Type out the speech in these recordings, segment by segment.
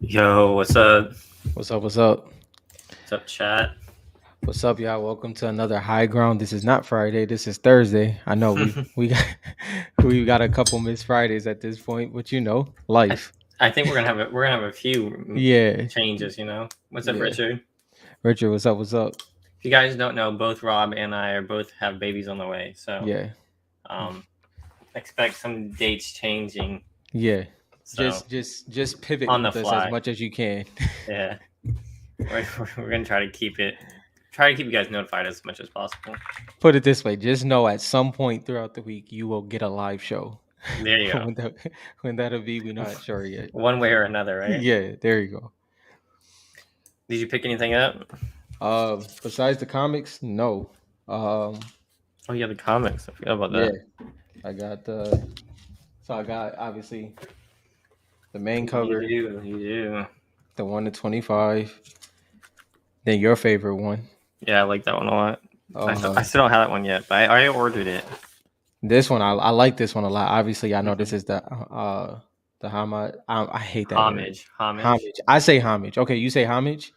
Yo, what's up? What's up? What's up? What's up, chat? What's up, y'all? Welcome to another High Ground. This is not Friday. This is Thursday. I know we got we got a couple missed Fridays at this point, but I, life. I think we're gonna have a few Yeah, changes. What's up, yeah. Richard? Richard, what's up? What's up? If you guys don't know, both Rob and I are both have babies on the way, so Yeah, um, expect some dates changing. yeah. So Just pivot on the with us as fly, much as you can. yeah, we're gonna try to keep you guys notified as much as possible. Put it this way: just know at some point throughout the week you will get a live show. There you when that when that'll be, we're go. not sure yet. One way or another, right? Yeah, there you go. Did you pick anything up? Besides the comics, no. Oh yeah, the comics. I forgot about Yeah, that. I got the. So I got obviously the main You cover, do, you do. the 1 to 25. Then your favorite one. Yeah, I like that one a lot. I Uh, still don't have that one yet, but I already ordered it. this one I like this one a lot. Obviously, I know this Mhm. is the homage. I hate that word. Homage. Homage. I say homage. Okay, you say homage.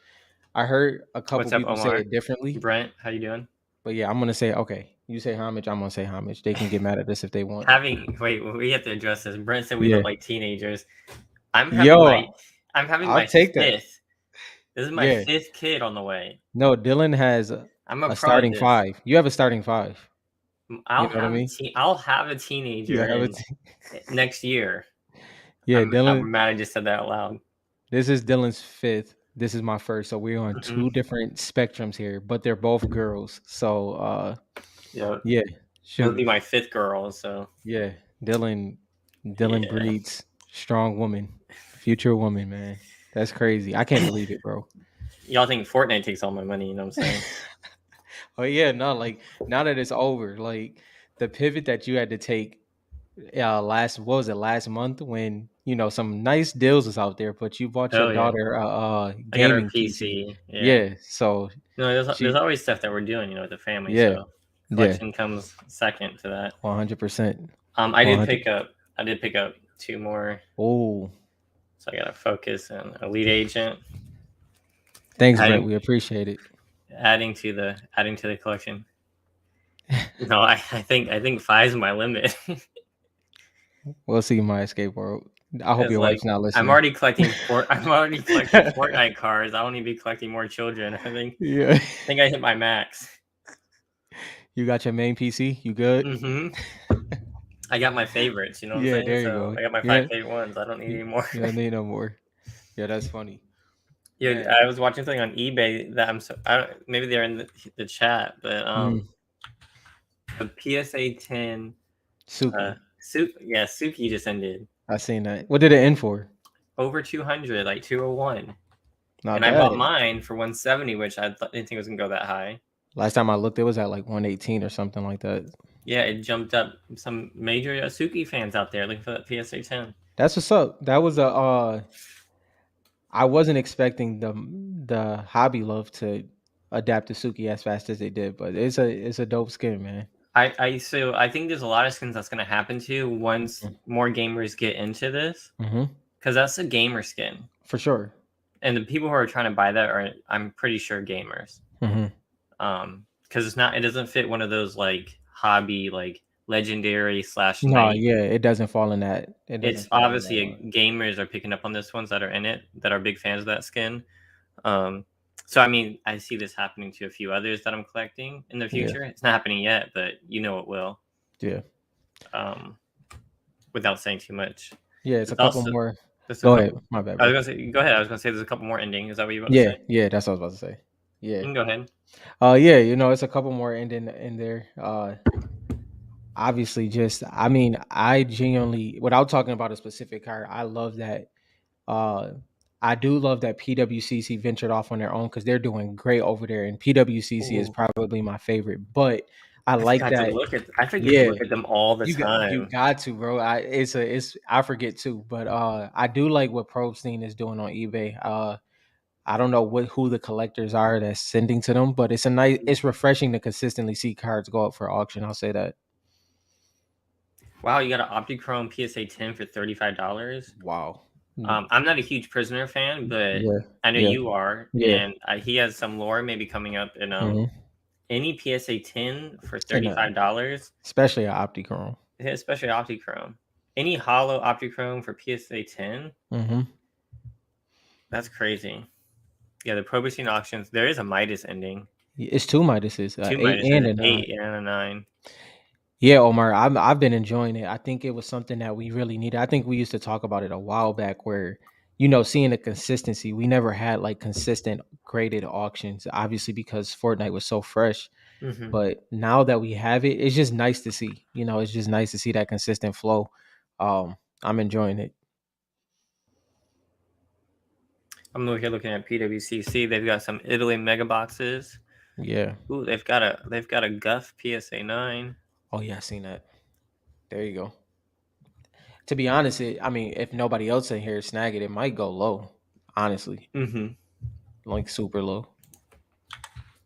I heard a couple What's up, people say Omar? it differently, Brent, how you doing? but yeah, I'm gonna say okay. You say homage. I'm gonna say homage. They can get mad at us if they want. Wait, we have to address this. Brent said we Yeah. look like teenagers. I'm having my Yo, I'm having I'll my take that. fifth. This is my Yeah. fifth kid on the way. No, Dylan has I'm a a pro at starting this. five. You have a starting five. You I'll know what I have a mean? teen. I'll have a You teenager have a in next year. Yeah, Dylan. I'm mad I just said that out loud. This is Dylan's fifth. This is my first. So we're on Hmm. two different spectrums here, but they're both girls. So Yeah, yeah, this will shoot. be my fifth girl. So Yeah. Dylan Dylan yeah, breeds strong woman. Future woman, man. That's crazy. I can't believe it, bro. y'all think Fortnite takes all my money? You know what I'm saying? Oh yeah, no, like now that it's over, like the pivot that you had to take last what was it last month when some nice deals was out there, but you bought your Oh yeah, daughter a I got her gaming PC. PC. Yeah. Yeah, so No, there's she always stuff that we're doing, with the family. yeah, So yeah, collection comes second to that. 100%. I did 100. pick up. I did pick up two more. Oh, So I got to focus on Elite Agent, thanks, Brent. adding We appreciate it. adding to the collection. No, I think five is my limit. We'll see my escape world. I hope It's your like wife's not I'm listening. already collecting Fortnite cards. I don't need to be collecting more children. I think Yeah. I think I hit my max. You got your main PC? You good? Hmm. I got my favorites. You know what I'm Yeah, saying? there you So go. I got my five Yeah, favorite ones. I don't need any you, more. you don't need no more. Yeah, that's funny. Yeah, Man. I was watching something on eBay that I don't, maybe they're in the chat, but Mm, the PSA 10 Suki. Suki just ended I seen that. What did it end for? over 200, like 201, Not and I bought bad. mine for 170, which didn't think it was gonna go that high. Last time I looked, it was at like 118 or something like that. Yeah, it jumped up. Some major Suki fans out there looking for that PSA 10. That's what's up. That was a I wasn't expecting the hobby love to adapt to Suki as fast as they did, but it's a dope skin, man. I think there's a lot of skins that's gonna happen to once more gamers get into this, Mm-hmm. because that's a gamer skin, For sure. and the people who are trying to buy that are, I'm pretty sure, gamers. Mm-hmm. Because it doesn't fit one of those like hobby, like legendary slash No, night. yeah, it doesn't fall in that. It It's doesn't fall in that obviously line. gamers are picking up on this ones that are in it, that are big fans of that skin. um so I mean, I see this happening to a few others that I'm collecting in the Yeah, future. It's not happening yet, but it will. yeah, um without saying too much. yeah. It's a There's couple also more. there's a Go ahead. couple. My bad, I was bro. gonna say, go ahead. I was gonna say there's a couple more ending. Is that what you were about to Yeah, say? yeah. That's what I was about to say. You Yeah. can go ahead. Yeah. It's a couple more in there. Obviously, just I mean, I genuinely, without talking about a specific card, I love that. Uh, I do love that PWCC ventured off on their own because they're doing great over there, and PWCC is Ooh, probably my favorite. But I like that. I forget to Yeah, look at them all the you time. got to, bro. It's I forget too, but I do like what Probstein is doing on eBay. I don't know who the collectors are that's sending to them, but it's refreshing to consistently see cards go up for auction. I'll say that. Wow, you got an Optichrome PSA 10 for $35. Wow. Mm, I'm not a huge Prisoner fan, but yeah, I know yeah, you are, yeah. and he has some lore maybe coming up in Hmm. any PSA 10 for And $35, especially a Optichrome. especially Optichrome. Any hollow Optichrome for PSA 10, Hmm. that's crazy. Yeah, the Pro Machine auctions. There is a Midas ending. It's two Midases, Two eight Midas is and an a nine. 8 and a 9. Yeah, Omar, I've been enjoying it. I think it was something that we really needed. I think we used to talk about it a while back, where seeing the consistency. We never had like consistent graded auctions, obviously because Fortnite was so fresh. Hmm. But now that we have it, it's just nice to see. It's just nice to see that consistent flow. I'm enjoying it. I'm over here looking at PWCC. They've got some Italy mega boxes. Yeah. Ooh, they've got a Guff PSA 9. Oh yeah, I seen that. There you go. To be honest, I mean, if nobody else in here snag it, it might go low. Honestly, Hmm. like super low.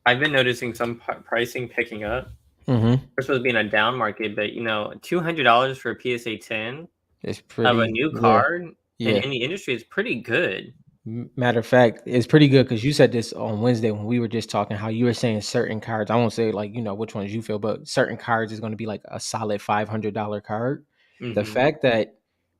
I've been noticing some pricing picking up. Mm-hmm. We're supposed to be in a down market, but $200 for a PSA 10 It's of a pretty. new Yeah. card in Yeah. the industry is pretty good. Matter of fact, it's pretty good because you said this on Wednesday when we were just talking. How you were saying certain cards. I won't say like which ones you feel, but certain cards is going to be like a solid $500 card. The Hmm. fact that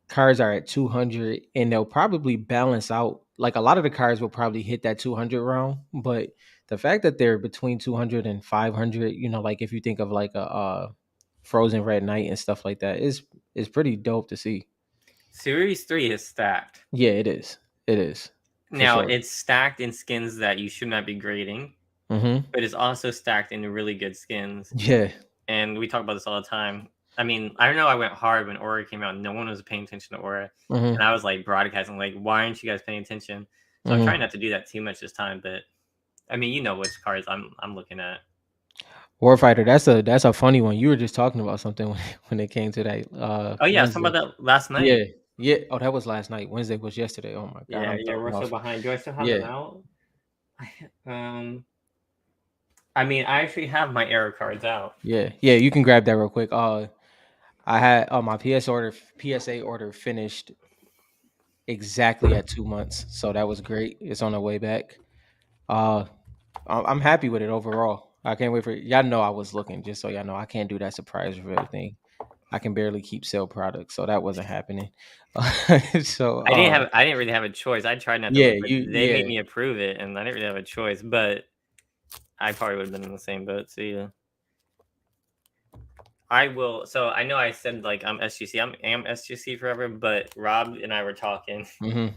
cards are at 200 and they'll probably balance out. Like a lot of the cards will probably hit that 200 round, but the fact that they're between 200 and 500, like if you think of like a Frozen Red Knight and stuff like that, is pretty dope to see. Series 3 is stacked. Yeah, it is. It is for Now, sure. it's stacked in skins that you should not be grading, Hmm. but it's also stacked in really good skins. Yeah. And we talk about this all the time. I mean, I know I went hard when Aura came out. No one was paying attention to Aura. And Hmm. I was like broadcasting, like, why aren't you guys paying attention? So I'm trying Hmm. not to do that too much this time. But I mean, you know which cards I'm looking at. Warfighter, that's a funny one. You were just talking about something when it came to that Oh yeah, I was talking Wednesday. about that last Yeah. night. Yeah. Oh, that was last night. Wednesday was yesterday. Oh my god, Yeah, I'm yeah, we're throwing so off. behind. Do I still have Yeah. them out? Um, I mean, I actually have my error cards out. Yeah. Yeah, you can grab that real quick. I had my PSA order finished exactly at 2 months. So that was great. It's on the way back. Uh I'm happy with it overall. I can't wait for y'all know I was looking, just so y'all know I can't do that surprise reveal thing. I can barely keep sale products, so that wasn't happening. so I didn't really have a choice. I tried not to yeah, look, but they made me approve it, and I didn't really have a choice. But I probably would have been in the same boat. So yeah, I will. So I know I said like I'm SGC. I am SGC forever. But Rob and I were talking, hmm.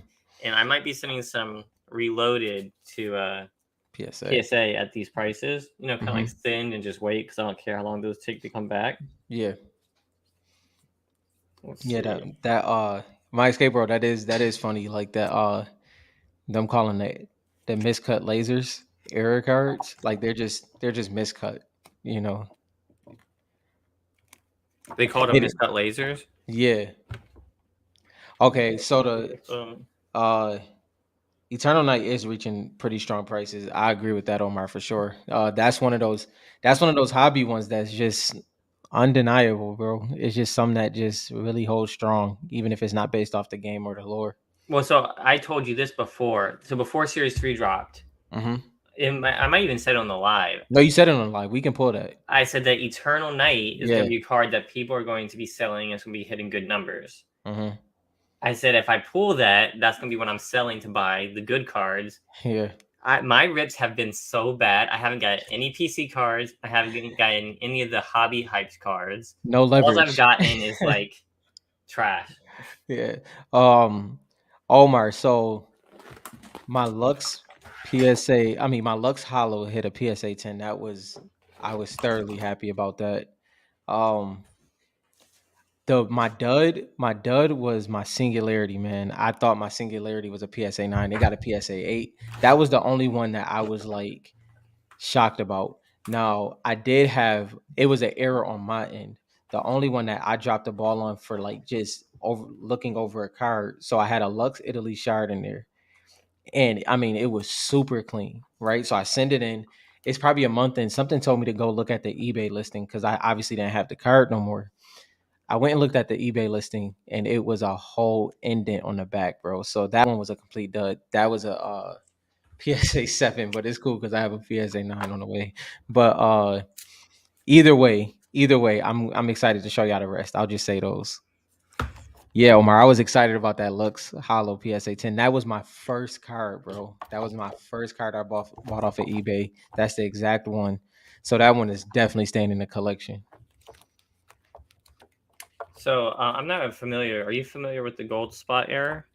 and I might be sending some reloaded to PSA. PSA at these prices. Kind of like Hmm. send and just wait because I don't care how long those take to come back. Yeah, Let's yeah. see. That my escape bro. That is funny. Like that. Them calling the miscut lasers error cards. Like they're just miscut. You know. They called them Hidden. miscut lasers. Yeah. Okay. So the Um, uh Eternal Night is reaching pretty strong prices. I agree with that, Omar, for sure. That's one of those hobby ones that's just undeniable, bro. It's just something that just really holds strong, even if it's not based off the game or the lore. well, so I told you this before. So before Series 3 dropped, Hmm. I might even said on the live. No, you said it on live. We can pull that. I said that Eternal Night is going Yeah. to be a card that people are going to be selling. It's going to be hitting good numbers. Hmm. I said if I pull that, that's going to be what I'm selling to buy the good cards. Yeah. My rips have been so bad. I haven't got any PC cards. I haven't gotten any of the hobby hyped cards. No All I've leverage. gotten is like trash. Yeah. Um, Omar. So my Lux PSA. I mean, my Lux Hollow hit a PSA 10. I was thoroughly happy about that. Um, my dud was my singularity, man. I thought my singularity was a PSA 9. They got a PSA 8. That was the only one that I was like shocked about. Now, I did have it was an error on my end. The only one that I dropped the ball on for like just over looking over a card. So I had a Lux Italy shard in there. And I mean, it was super clean, right? So I send it in. It's probably a month in. Something told me to go look at the eBay listing because I obviously didn't have the card no more. I went and looked at the eBay listing, and it was a whole indent on the back, bro. So that one was a complete dud. That was a PSA 7, but it's cool because I have a PSA 9 on the way. But either way, I'm excited to show y'all the rest. I'll just say those. Yeah, Omar, I was excited about that Lux Hollow PSA 10. That was my first card, bro. That was my first card I bought off of eBay. That's the exact one. So that one is definitely staying in the collection. So I'm not familiar. Are you familiar with the gold spot error?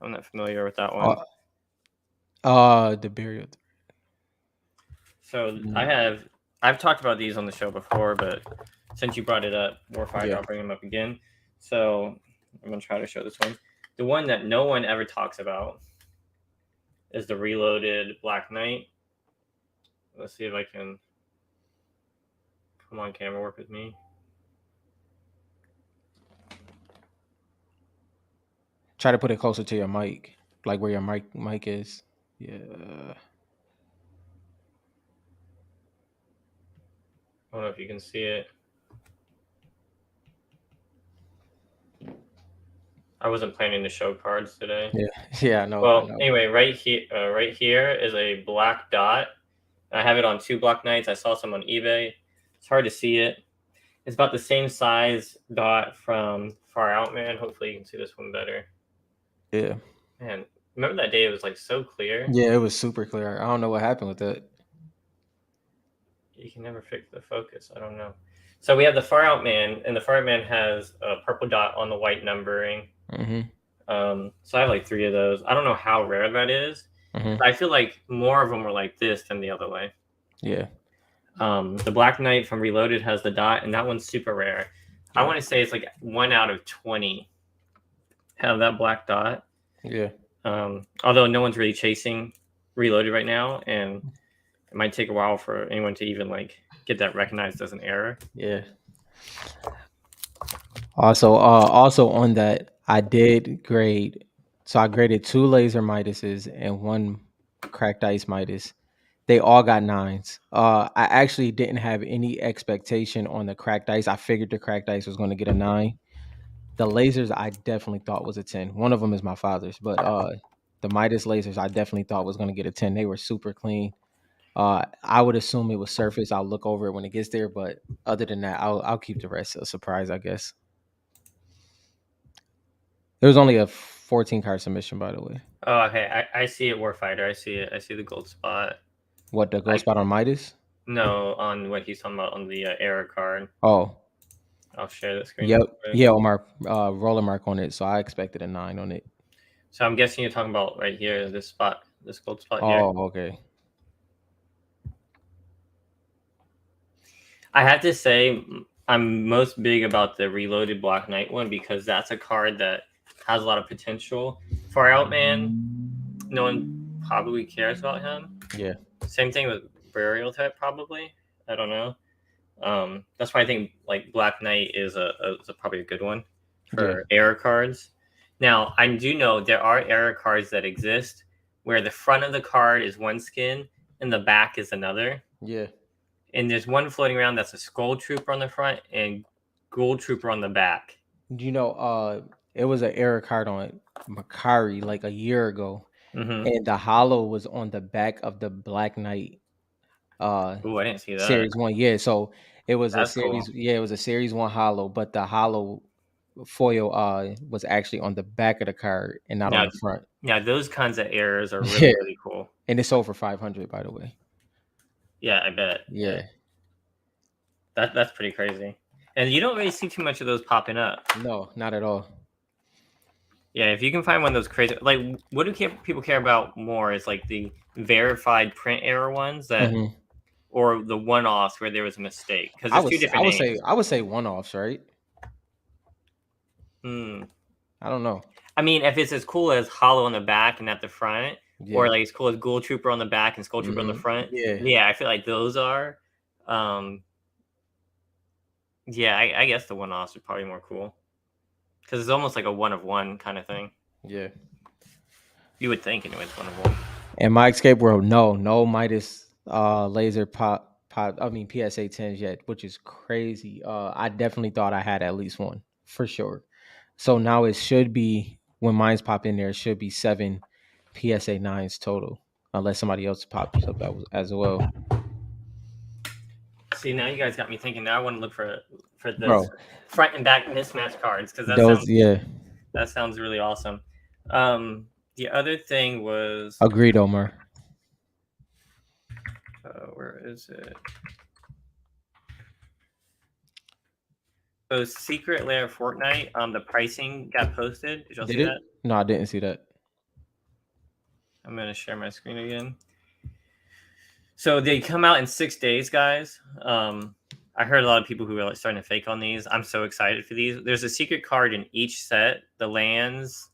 I'm not familiar with that one. The burial. So I've talked about these on the show before, but since you brought it up, Warfighter, Yeah. I'll bring them up again. So I'm gonna try to show this one. The one that no one ever talks about is the reloaded Black Knight. Let's see if I can. Come on, camera, work with me. Try to put it closer to your mic, like where your mic is. Yeah. I don't know if you can see it. I wasn't planning to show cards today. Yeah. Yeah, I know. Well, anyway, right here is a black dot. I have it on 2 Black Knights. I saw some on eBay. It's hard to see it. It's about the same size dot from Far Out Man. Hopefully you can see this one better. Yeah. Man, remember that day? It was like so clear. Yeah, it was super clear. I don't know what happened with that. You can never fix the focus. I don't know. So we have the Far Out Man, and the Far Out Man has a purple dot on the white numbering. So I have like 3 of those. I don't know how rare that is. But I feel like more of them were like this than the other way. Yeah. The Black Knight from Reloaded has the dot, and that one's super rare. Yeah. I want to say it's like 1 out of 20 have that black dot. Yeah. Although no one's really chasing Reloaded right now, and it might take a while for anyone to even like get that recognized as an error. Yeah. Also on that, I did grade. So I graded 2 laser Midases and 1 cracked ice Midas. They all got 9s. I actually didn't have any expectation on the cracked ice. I figured the cracked ice was going to get a 9. The lasers I definitely thought was a 10. One of them is my father's, but the Midas lasers I definitely thought was going to get a 10. They were super clean. I would assume it was surface. I'll look over it when it gets there, but other than that, I'll keep the rest a surprise, I guess. There was only a 14 card submission, by the way. Oh, okay. I see it, Warfighter. I see it. I see the gold spot. What, the gold spot on Midas? No, on what he's talking about on the error card. Oh. I'll share the screen. Yep. Yeah, Omar, roller mark on it. So I expected a 9 on it. So I'm guessing you're talking about right here, this spot, this gold spot here. Oh, okay. I have to say, I'm most big about the Reloaded Black Knight one because that's a card that has a lot of potential. Far Out Man, no one probably cares about him. Yeah. Same thing with Burial Type, probably. I don't know. That's why I think like Black Knight is probably a good one for error cards. Now, I do know there are error cards that exist where the front of the card is one skin and the back is another. Yeah. And there's one floating around that's a Skull Trooper on the front and Gold Trooper on the back. You know, it was an error card on Makari like a year ago. And the hollow was on the back of the Black Knight. Oh, I didn't see that. Series 1. Yeah, so it was That's a series. cool. Yeah, it was a series 1 hollow, but the hollow foil was actually on the back of the card and not on the front. Yeah, those kinds of errors are really, really cool. And it's sold for $500, by the way. Yeah, I bet. Yeah. That's pretty crazy. And you don't really see too much of those popping up. No, not at all. Yeah, if you can find one of those crazy, like, what do people care about more is like the verified print error ones that, or the one-offs where there was a mistake, because there's 2 different names. I would say one-offs, right? I don't know. I mean, if it's as cool as Hollow on the back and at the front, or like as cool as Ghoul Trooper on the back and Skull Trooper on the front, I feel like those are. Yeah, I guess the one-offs are probably more cool because it's almost like a one-of-one kind of thing. Yeah, you would think, anyways, one-of-one. In my escape world, no Midas laser popped PSA 10s yet, which is crazy. I definitely thought I had at least one for sure. So now it should be when mine's pop in there, it should be 7 PSA 9s total, unless somebody else pops up as well. See, now you guys got me thinking. Now I want to look for those Bro, front and back mismatch cards because those yeah, that sounds really awesome. The other thing was agreed, Omar. where is it? So Secret Lair Fortnite. The pricing got posted. Did y'all Did see that? it? No, I didn't see that. I'm gonna share my screen again. So they come out in 6 days, guys. I heard a lot of people who are like starting to fake on these. I'm so excited for these. There's a secret card in each set, the lands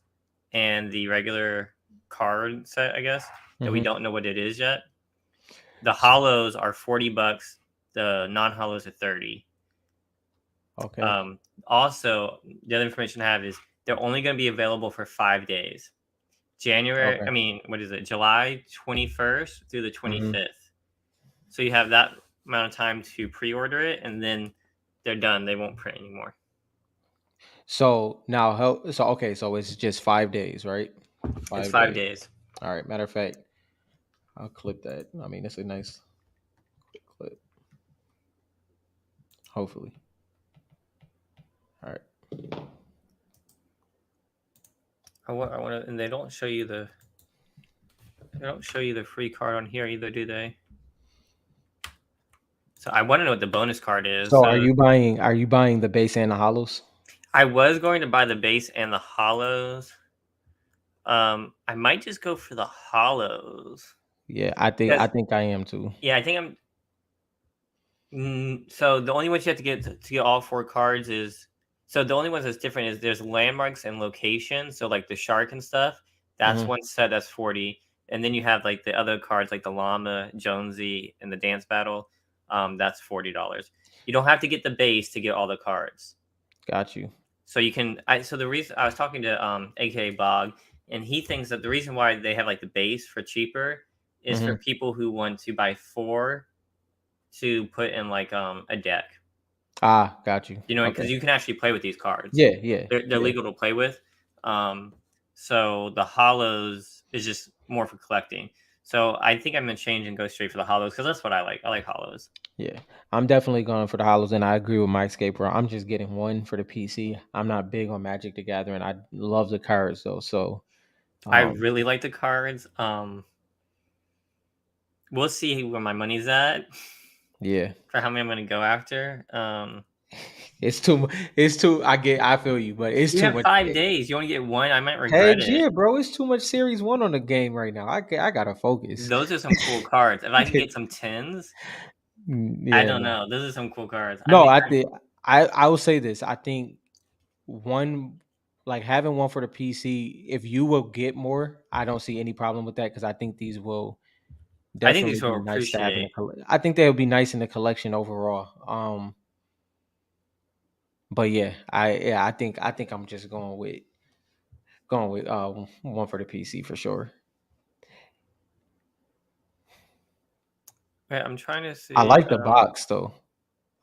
and the regular card set, I guess, that we don't know what it is yet. The hollows are $40. The non-hollows are 30. Okay. Also, the other information I have is they're only going to be available for 5 days. Okay. July 21st through the 25th. So you have that amount of time to pre-order it, and then they're done. They won't print anymore. So now, so it's just 5 days, right? It's 5 days. 5 days. All right. Matter of fact, I'll clip that. I mean, it's a nice quick clip. Hopefully. All right. I want to, and they don't show you the free card on here either, do they? So I want to know what the bonus card is. So are you buying? Are you buying the base and the hollows? I was going to buy the base and the hollows. I might just go for the hollows. Yeah, I think I am too. Yeah, I think I'm. So the only ones you have to get to get all 4 cards is. So the only ones that's different is there's landmarks and locations. So like the shark and stuff, that's one set that's 40, and then you have like the other cards like the llama, Jonesy, and the dance battle. That's $40. You don't have to get the base to get all the cards. Got you. So you can. So the reason I was talking to AKA Bog, and he thinks that the reason why they have like the base for cheaper is for people who want to buy 4 to put in like a deck. Ah, got you. You know, because you can actually play with these cards. Yeah, yeah. They're legal to play with. So the hollows is just more for collecting. So I think I'm gonna change and go straight for the hollows because that's what I like. I like hollows. Yeah, I'm definitely going for the hollows, and I agree with Mike Scaper. I'm just getting one for the PC. I'm not big on Magic the Gathering. I love the cards though, so I really like the cards. We'll see where my money's at. Yeah, for how many I'm gonna go after. It's too. I feel you, but it's You too have much. 5 days. You only get one. I might regret Heck it. yeah, bro! It's too much Series 1 on the game right now. I gotta focus. Those are some cool cards. If I can get some tens, I Yeah, don't no. know. Those are some cool cards. No, I think I will say this. I think one like having one for the PC. If you will get more, I don't see any problem with that because I think these will I think definitely these will be nice to have in appreciate. I think they'll be nice in the collection overall. But I think I'm just going with one for the PC for sure. Wait, I'm trying to I see. like the box though.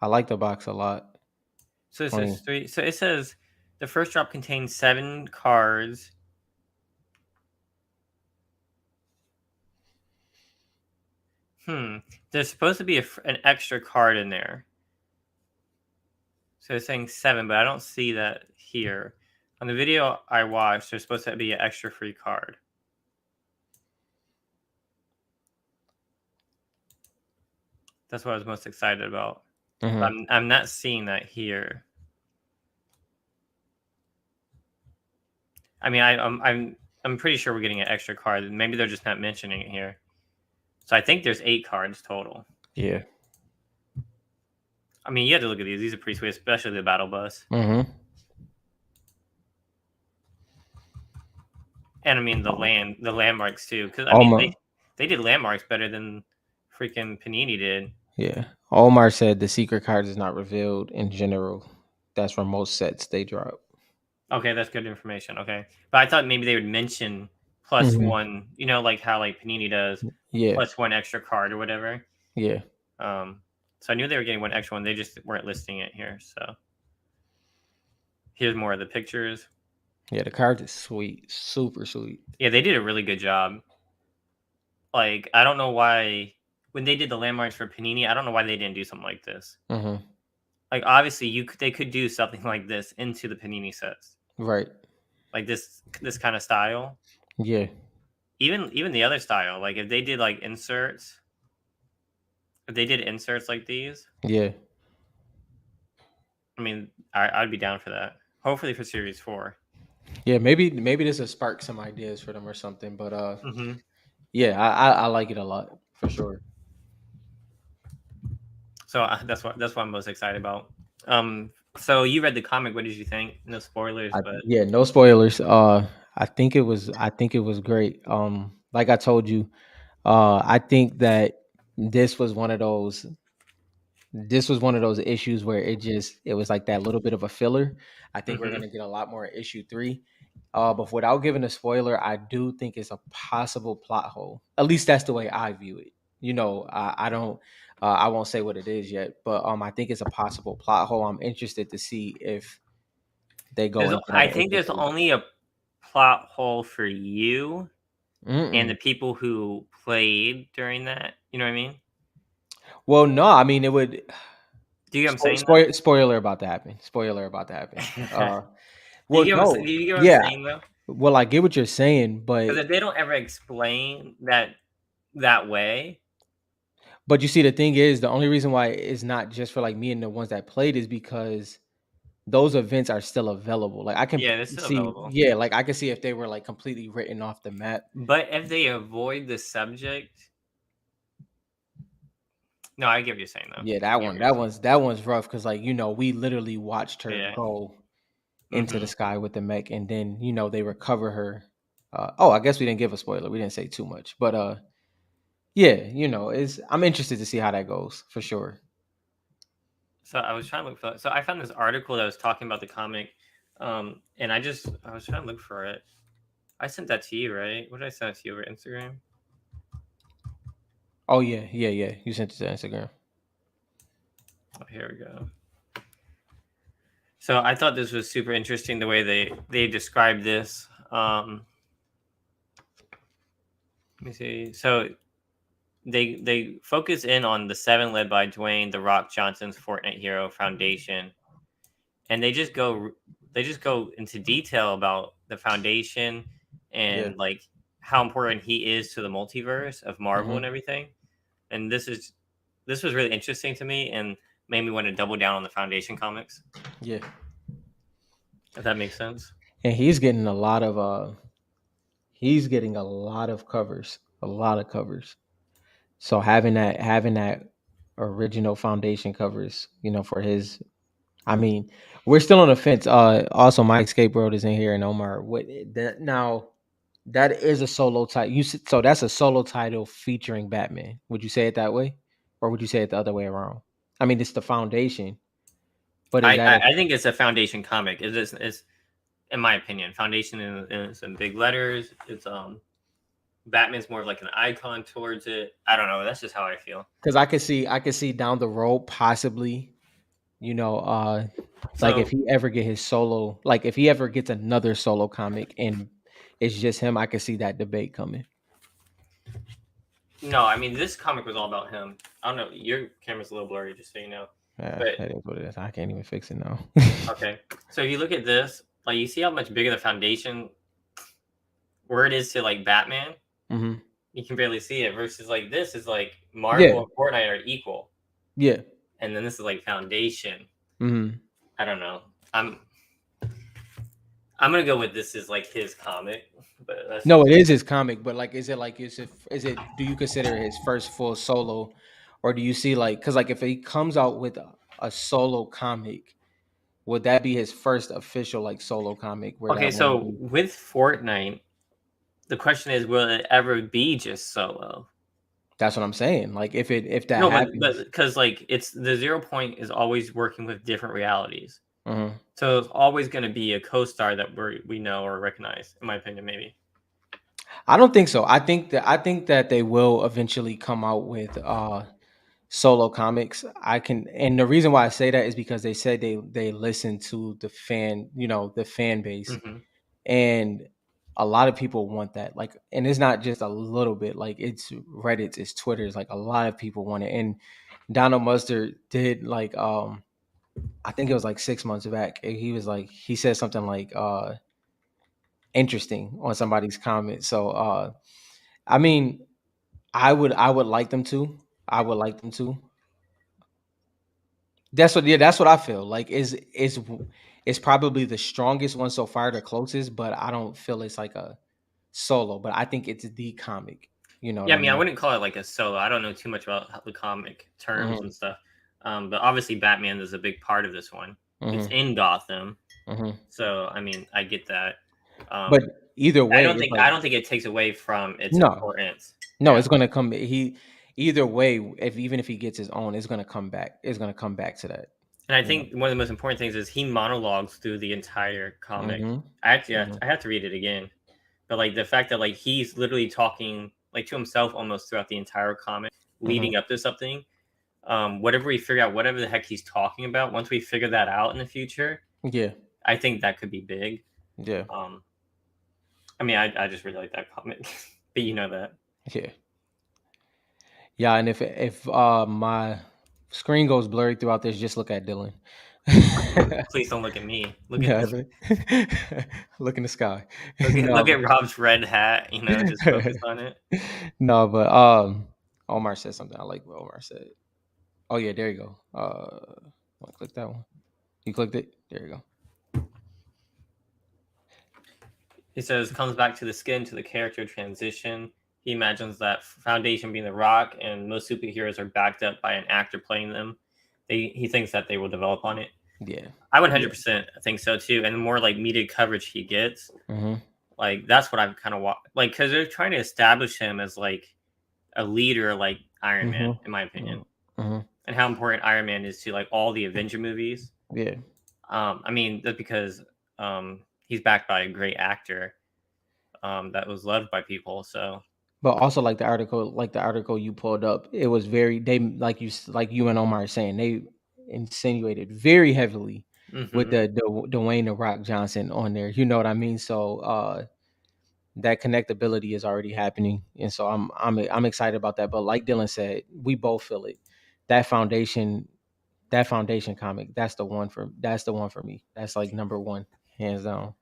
I like the box a lot. So it says Clean. 3. So it says the first drop contains 7 cards. There's supposed to be an extra card in there. So it's saying 7, but I don't see that here. On the video I watched, there's supposed to be an extra free card. That's what I was most excited about. I'm not seeing that here. I mean, I'm pretty sure we're getting an extra card. Maybe they're just not mentioning it here. So I think there's 8 cards total. Yeah. I mean, you have to look at these. These are pretty sweet, especially the battle bus. And I mean the landmarks too, because I mean they did landmarks better than freaking Panini did. Yeah. Omar said the secret card is not revealed in general. That's for most sets they drop. Okay, that's good information. Okay, but I thought maybe they would mention plus one. You know, like how like Panini does. Yeah. Plus 1 extra card or whatever. Yeah. So I knew they were getting one extra one. They just weren't listing it here. So here's more of the pictures. Yeah, the cards is sweet, super sweet. Yeah, they did a really good job. Like, I don't know why when they did the landmarks for Panini, I don't know why they didn't do something like this. Mm-hmm. Like, obviously, they could do something like this into the Panini sets, Right. like this kind of style. Yeah. Even the other style, like if they did like inserts, if they did inserts like these, Yeah. I mean, I'd be down for that. Hopefully for Series 4. Yeah. Maybe this will spark some ideas for them or something. But Mm-hmm. yeah, I like it a lot for sure. So that's what I'm most excited about. So you read the comic. What did you think? No spoilers, but Yeah, no spoilers. I think it was great. Like I told you, I think that this was one of those this was one of those issues where it was like that little bit of a filler. I think we're mm-hmm. gonna get a lot more in issue 3. But without giving a spoiler, I do think it's a possible plot hole. At least that's the way I view it. I don't I won't say what it is yet, but I think it's a possible plot hole. I'm interested to see if they go into that I in think issue there's 3. only a plot hole for you and the Mm-mm. people who played during that. You know what I mean? Well, no, I mean it would. Do you get what I'm saying though? Spoiler about to happen. Spoiler about to happen. Do you Well, get what I'm, no, do you get what I'm yeah. saying though? Well, I get what you're saying, Because if they don't ever explain that way, but you see, the thing is, the only reason why it's not just for like me and the ones that played is because those events are still available. Like I can yeah, it's still see, available. yeah, like I can see if they were like completely written off the map. But if they avoid the subject, no, I get what you're saying though. Yeah, I that get what one, you're saying. that one's rough because like we literally watched her Yeah. go into the Mm-hmm. sky with the mech, and then they recover her. Oh, I guess we didn't give a spoiler. We didn't say too much, but yeah, it's I'm interested to see how that goes for sure. So I was trying to look for. So I found this article that was talking about the comic, and I was trying to look for it. I sent that to you, right? What did I send it to you over Instagram? Oh yeah, yeah, yeah. You sent it to Instagram. Oh, here we go. So I thought this was super interesting the way they described this. Let me see. So they focus in on the 7 led by Dwayne the Rock Johnson's Fortnite Hero Foundation, and they just go into detail about the foundation Yeah. and like how important he is to the multiverse of Marvel and Hmm. everything. And this was really interesting to me and made me want to double down on the Foundation comics. Yeah. If that makes sense. And he's getting a lot of covers, a lot of covers. So having that original foundation covers, for his. I mean, we're still on the fence. Also, my escape road is in here, and Omar. What that now? That is a solo title. So that's a solo title featuring Batman. Would you say it that way, or would you say it the other way around? I mean, it's the foundation, but is I that I, a I think it's a Foundation comic. It's in my opinion. Foundation is in big letters. It's Batman's more of like an icon towards it. I don't know. That's just how I feel. because I could see down the road possibly, you know, like if So he ever get his solo, like if he ever gets another solo comic and it's just him, I could see that debate coming. no, I mean this comic was all about him. I don't know. Your camera's a little blurry, just so you know. Yeah, But that is what it is. I can't even fix it now. okay, so if you look at this, like you see how much bigger the Foundation where it is to like Batman. Hmm. You can barely see it. Versus like this is like Yeah, Marvel and Fortnite are equal, yeah. and then this is like Foundation. Hmm. I don't know. I'm gonna go with this is like his comic, but that's No, just it is his comic, but like, is it? Do you consider it his first full solo, or do you see like, because like if he comes out with a solo comic, would that be his first official like solo comic where okay. that won't So be? with Fortnite, the question is, will it ever be just solo? That's what I'm saying. Like if that No, but happens. because like it's the 0 point is always working with different realities, Mhm. so it's always going to be a co-star that we know or recognize. In my opinion, maybe. I don't think so. I think that they will eventually come out with. solo comics. I can, and the reason why I say that is because they said they listen to the fan, the fan base, Hmm. and a lot of people want that. Like, and it's not just a little bit. Like, it's Reddit, it's Twitter. It's like a lot of people want it. And Donald Mustard did like, I think it was like 6 months back. He was like, he said something like, interesting on somebody's comment. So, I mean, I would like them to. I would like them to. That's what I feel. Like is probably the strongest one so far, the closest, but I don't feel it's like a solo, but I think it's the comic. You know what Yeah, I I mean, I mean? wouldn't call it like a solo. I don't know too much about the comic terms Mhm. and stuff. But obviously, Batman is a big part of this one. It's Mhm. in Gotham, Mhm. so I mean, I get that. But Um, either I way, don't it's think like I don't think it takes away from its no. importance. No, Yeah, it's going to come either way, if even if he gets his own, it's going to come back. It's going to come back to that, and I you know. think one of the most important things is he monologues through the entire comic. Mhm. I actually Mhm. I have to read it again, but like the fact that like he's literally talking like to himself almost throughout the entire comic, Mhm. leading up to something. Whatever we figure out, whatever the heck he's talking about, once we figure that out in the future, Yeah. I think that could be big. Yeah. Um, I mean, I just really like that comic, but you know that. Yeah. Yeah, and if my screen goes blurry throughout this, just look at Dylan. Please don't look at me. Look at No, look in the sky. look No, at Rob's red hat. You know, just focus on it. no, but Omar said something. I like what Omar said. Oh yeah, there you go. Wanna click that one. You clicked it. There you go. He says comes back to the skin to the character transition. He imagines that foundation being the rock, and most superheroes are backed up by an actor playing them. He thinks that they will develop on it. Yeah, I would yeah. 100% think so too. And the more like media coverage he gets, Mm-hmm. like that's what I've kind of like because they're trying to establish him as like a leader, like Iron Man, in my opinion, Mm-hmm. and how important Iron Man is to like all the Avenger movies. Yeah. I mean that's because he's backed by a great actor that was loved by people. So But also like the article you pulled up, it was very they like you and Omar are saying, they insinuated very heavily with hmm the Dwayne the Rock Johnson on there. You know what I mean? So that connectability is already happening, and so I'm excited about that. But like Dylan said, we both feel it. That foundation, that foundation comic, that's the one for me. That's like number one, hands down.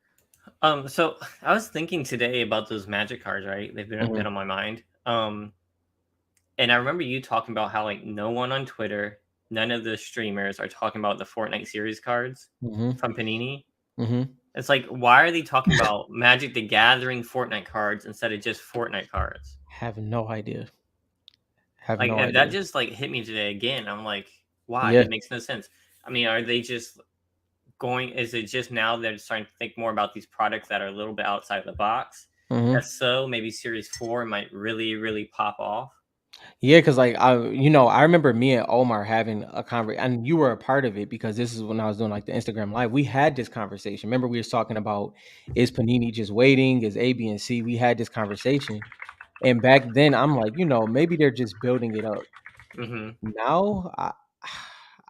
so I was thinking today about those magic cards, right? They've been Hmm. on my mind. And I remember you talking about how like no one on Twitter, none of the streamers are talking about the Fortnite series cards Hmm. from Panini. Hmm. It's like, why are they talking about Magic the Gathering Fortnite cards instead of just Fortnite cards? Have no idea. Have Like, no and that idea. just like hit me today again. I'm like, why? Yeah. That makes no sense. I mean, are they just going? Is it just now they're starting to think more about these products that are a little bit outside the box? If Hmm. so, maybe Series 4 might really, really pop off. Yeah, because like I remember me and Omar having a conversation, and you were a part of it because this is when I was doing like the Instagram live. We had this conversation. Remember, we was talking about, is Panini just waiting? Is A, B, and C? We had this conversation, and back then I'm like, maybe they're just building it up. Hmm. Now,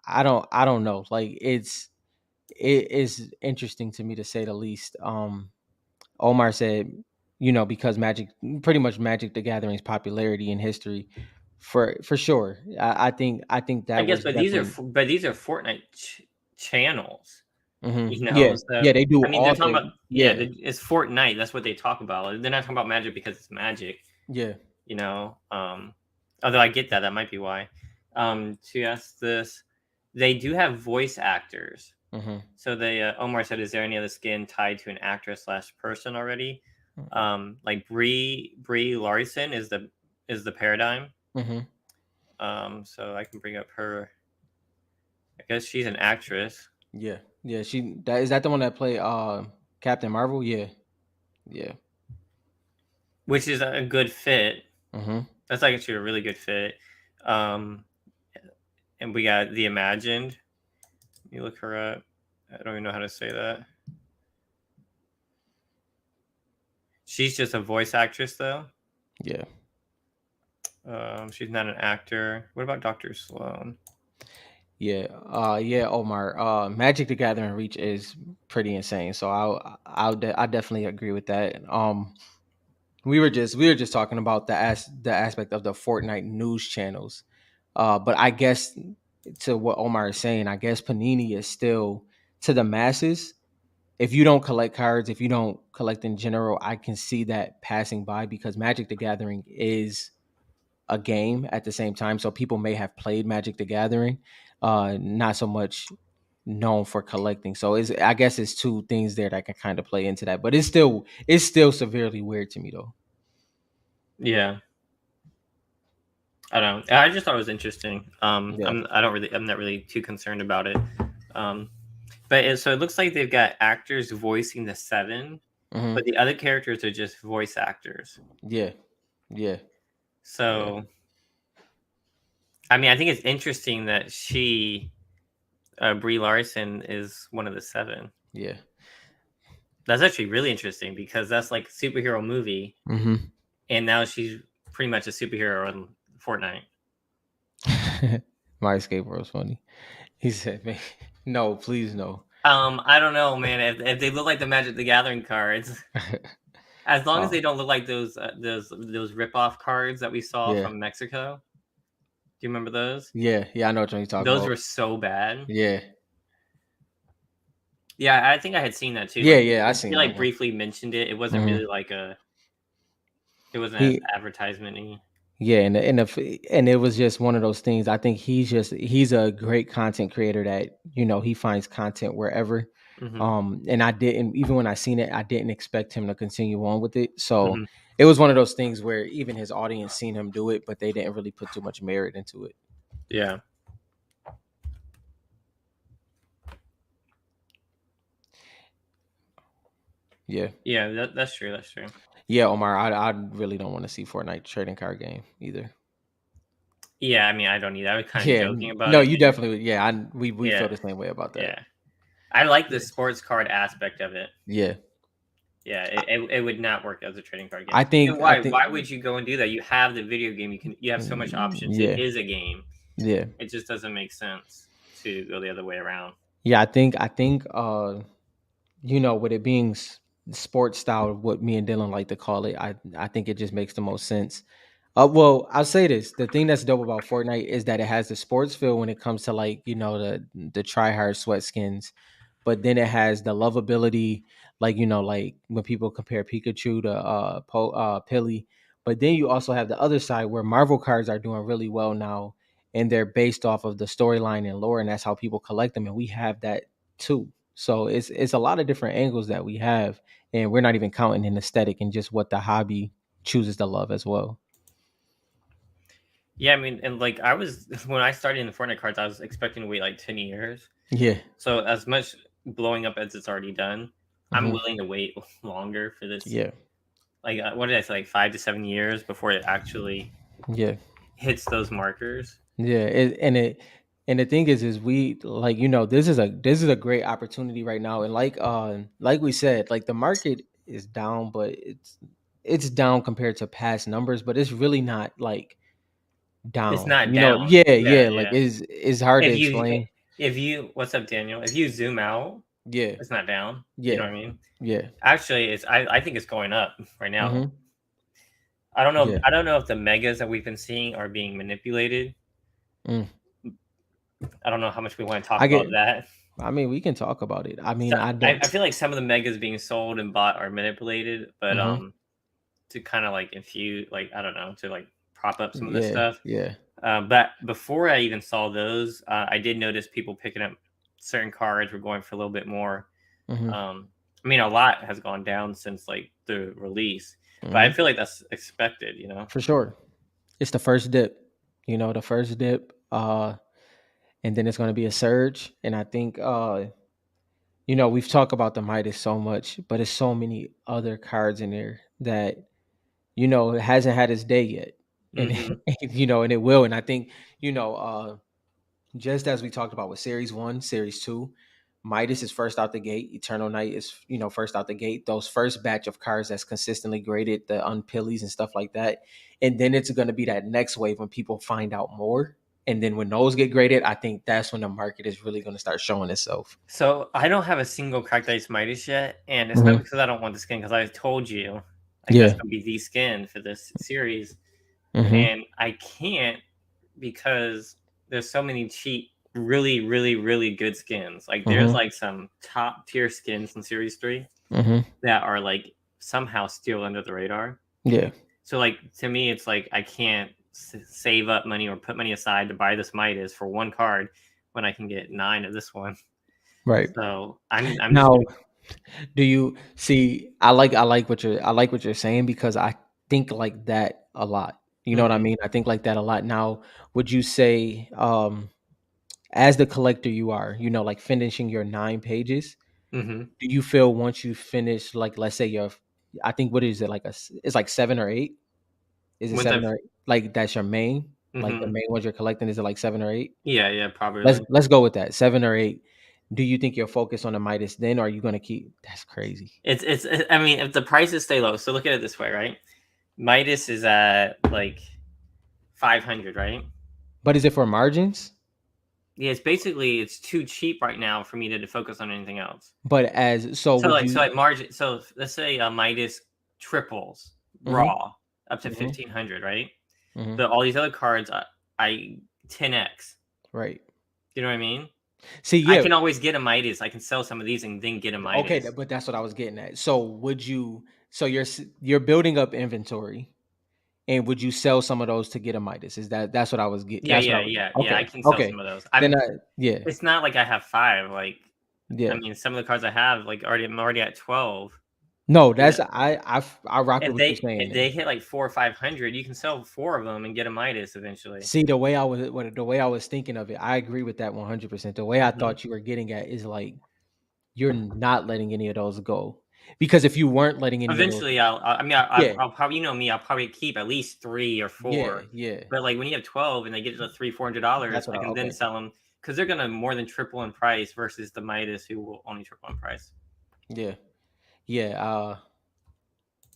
I don't know. Like it is interesting to me, to say the least. Omar said, because pretty much Magic the Gathering's popularity in history, for sure. I think I that guess, was definitely. but these are Fortnite channels. You know, Yeah, so yeah, they do I mean, they're all talking the about yeah, yeah, it's Fortnite. That's what they talk about. They're not talking about Magic because it's Magic. yeah. You know, although I get that that might be why. To ask this, they do have voice actors. Hmm. So they Omar said, "Is there any other skin tied to an actor slash person already?" Like Brie Larson is the paradigm. Hmm. So I can bring up her. I guess she's an actress, Yeah, yeah. That is that the one that played Captain Marvel. Yeah, yeah. which is a good fit. Hmm. That's like actually a really good fit. Um, and we got the Imagined. Let me look her up. I don't even know how to say that. She's just a voice actress, though. Yeah. She's not an actor. What about Dr. Sloan? Yeah, yeah, Omar. Magic the Gathering reach is pretty insane. So I definitely agree with that. We were just talking about the aspect of the Fortnite news channels. But I guess to what Omar is saying, I guess Panini is still to the masses. If you don't collect cards, if you don't collect in general, I can see that passing by because Magic the Gathering is a game at the same time. So people may have played Magic the Gathering, not so much known for collecting. So it's I guess it's two things there that can kind of play into that. But it's still severely weird to me though. Yeah, I don't know. I just thought it was interesting. Yeah. I'm not really too concerned about it. Um, so it looks like they've got actors voicing the seven, Hmm. but the other characters are just voice actors. Yeah. Yeah. Yeah. So, I mean, I think it's interesting that Brie Larson, is one of the seven. Yeah. That's actually really interesting because that's like a superhero movie, Hmm. and now she's pretty much a superhero in Fortnite. My skateboard was funny. He said, "Man, no, please no." I don't know, man. If they look like the Magic the Gathering cards, as long as Oh, they don't look like those rip off cards that we saw yeah. from Mexico. Do you remember those? Yeah. Yeah. I know what you're talking Those were about. so bad. Yeah. Yeah, I think I had seen that too. Yeah. Like Yeah. I she seen that like one. briefly mentioned it. It wasn't really Hmm. like it wasn't as He advertisement-y. Yeah, and it was just one of those things. I think he's a great content creator that he finds content wherever. Hmm. And I didn't even when I seen it, I didn't expect him to continue on with it. So Hmm. it was one of those things where even his audience seen him do it, but they didn't really put too much merit into it. Yeah. Yeah, Yeah, that's true. That's true. yeah, Omar. I really don't want to see Fortnite trading card game either. Yeah, I mean, I don't need that. I was kind of Yeah, joking about no, it. you definitely. Yeah, we feel Yeah, the same way about that. yeah. I like the Yeah, sports card aspect of it. yeah. Yeah, it would not work as a trading card game. I And think I why? think. Why would you go and do that? You have the video game. You have so much options. It Yeah, is a game. yeah. It just doesn't make sense to go the other way around. Yeah, I think with it being sports style, what me and Dylan like to call it, I think it just makes the most sense. Well, I'll say this: the thing that's dope about Fortnite is that it has the sports feel when it comes to like the try hard sweat skins, but then it has the lovability, like like when people compare Pikachu to Pilly. But then you also have the other side where Marvel cards are doing really well now, and they're based off of the storyline and lore, and that's how people collect them, and we have that too. So it's a lot of different angles that we have, and we're not even counting in aesthetic and just what the hobby chooses to love as well. Yeah, I mean, and like I was when I started in the Fortnite cards, I was expecting to wait like 10 years. Yeah. So as much blowing up as it's already done, I'm Hmm. willing to wait longer for this. Yeah. Like, what did I say? Like 5 to 7 years before it actually Yeah. hits those markers. Yeah. And the thing is we like this is a great opportunity right now, and like we said, like the market is down, but it's down compared to past numbers, but it's really not like It's down. not down. Yeah, Yeah, yeah, like yeah. it's hard to If you explain. what's up, Daniel? If you zoom out, Yeah. it's not down. You know Yeah. what I mean? Yeah. Actually, I think it's going up right now. Hmm. I don't know. Yeah. I don't know if the megas that we've been seeing are being manipulated. Mm. I don't know how much we want to talk I about get. that. I mean, we can talk about it. I So mean, I don't. I feel like some of the megas being sold and bought are manipulated, but Hmm. to kind of like infuse, like I don't know, to like prop up some of this Yeah. stuff. Yeah. But before I even saw those, I did notice people picking up certain cards were going for a little bit more. Hmm. I mean, a lot has gone down since like the release, but I Hmm. feel like that's expected. You know? For sure. It's the first dip. The first dip. And then it's going to be a surge. And I think we've talked about the Midas so much, but there's so many other cards in there that it hasn't had its day yet, and Hmm. and it will. And I think you know, just as we talked about with Series 1, Series 2, Midas is first out the gate. Eternal Night is, first out the gate. Those first batch of cards that's consistently graded, the unpillies and stuff like that. And then it's going to be that next wave when people find out more. And then when those get graded, I think that's when the market is really going to start showing itself. So I don't have a single Characterized Midas yet, and it's not Mm-hmm. because I don't want the skin, because I told you, like, that's Yeah. gonna be the skin for this series, Mm-hmm. and I can't because there's so many cheap, really, really, really good skins. Like there's Mm-hmm. like some top tier skins in Series 3 Mm-hmm. that are like somehow still under the radar. Yeah. So like to me, it's like I can't save up money or put money aside to buy this Midas for one card when I can get 9 of this one. Right. So I'm just Now, do you see? I like what you're saying because I think like that a lot. You know what I gonna. mean? I think like that a lot. Now, would you say, as the collector you are, like finishing your 9 pages, Mm-hmm. do you feel once you finish, like, let's say I think, what is it, like it's like 7 or 8? Is it Once seven I've. or 8? Like that's your main, like the Mm-hmm. main ones you're collecting. Is it like 7 or 8? Yeah, Let's probably. let's go with that, 7 or 8. Do you think you'll focus on the Midas then, or are you gonna keep? That's crazy. I mean, if the prices stay low, so look at it this way, right? Midas is at like 500, right? But is it for margins? Yeah, it's too cheap right now for me to focus on anything else. But as so So would like you? so like margin. So let's say Midas triples Mhm, raw up to mhm, 1500, right? mhm. But all these other cards, I 10x. Right. You know what I mean? See, I yeah. can always get a Midas. I can sell some of these and then get a Okay, Midas. but that's what I was getting at. So would you? So you're building up inventory, and would you sell some of those to get a Midas? That's what I was getting. Yeah, That's what yeah, I was. yeah, yeah. I Okay. can sell Okay. some of those. Then yeah, It's not like I have 5. Like, I yeah. mean, some of the cards I have, like, I'm already at 12. No, And I rock with if what you're they saying if there. they hit like 4 or 500, you can sell 4 of them and get a Midas eventually. See, the way I was thinking of it, I agree with that 100%. The way I Mhm. thought you were getting at is like you're not letting any of those go, because if you weren't letting any of those, Eventually, I mean, yeah, I'll probably, you know me, I'll probably keep at least 3 or yeah, 4. yeah. But like when you have 12 and they get to $300, $400, That's what I I can then okay. sell them because they're gonna more than triple in price versus the Midas who will only triple in price. Yeah. Yeah,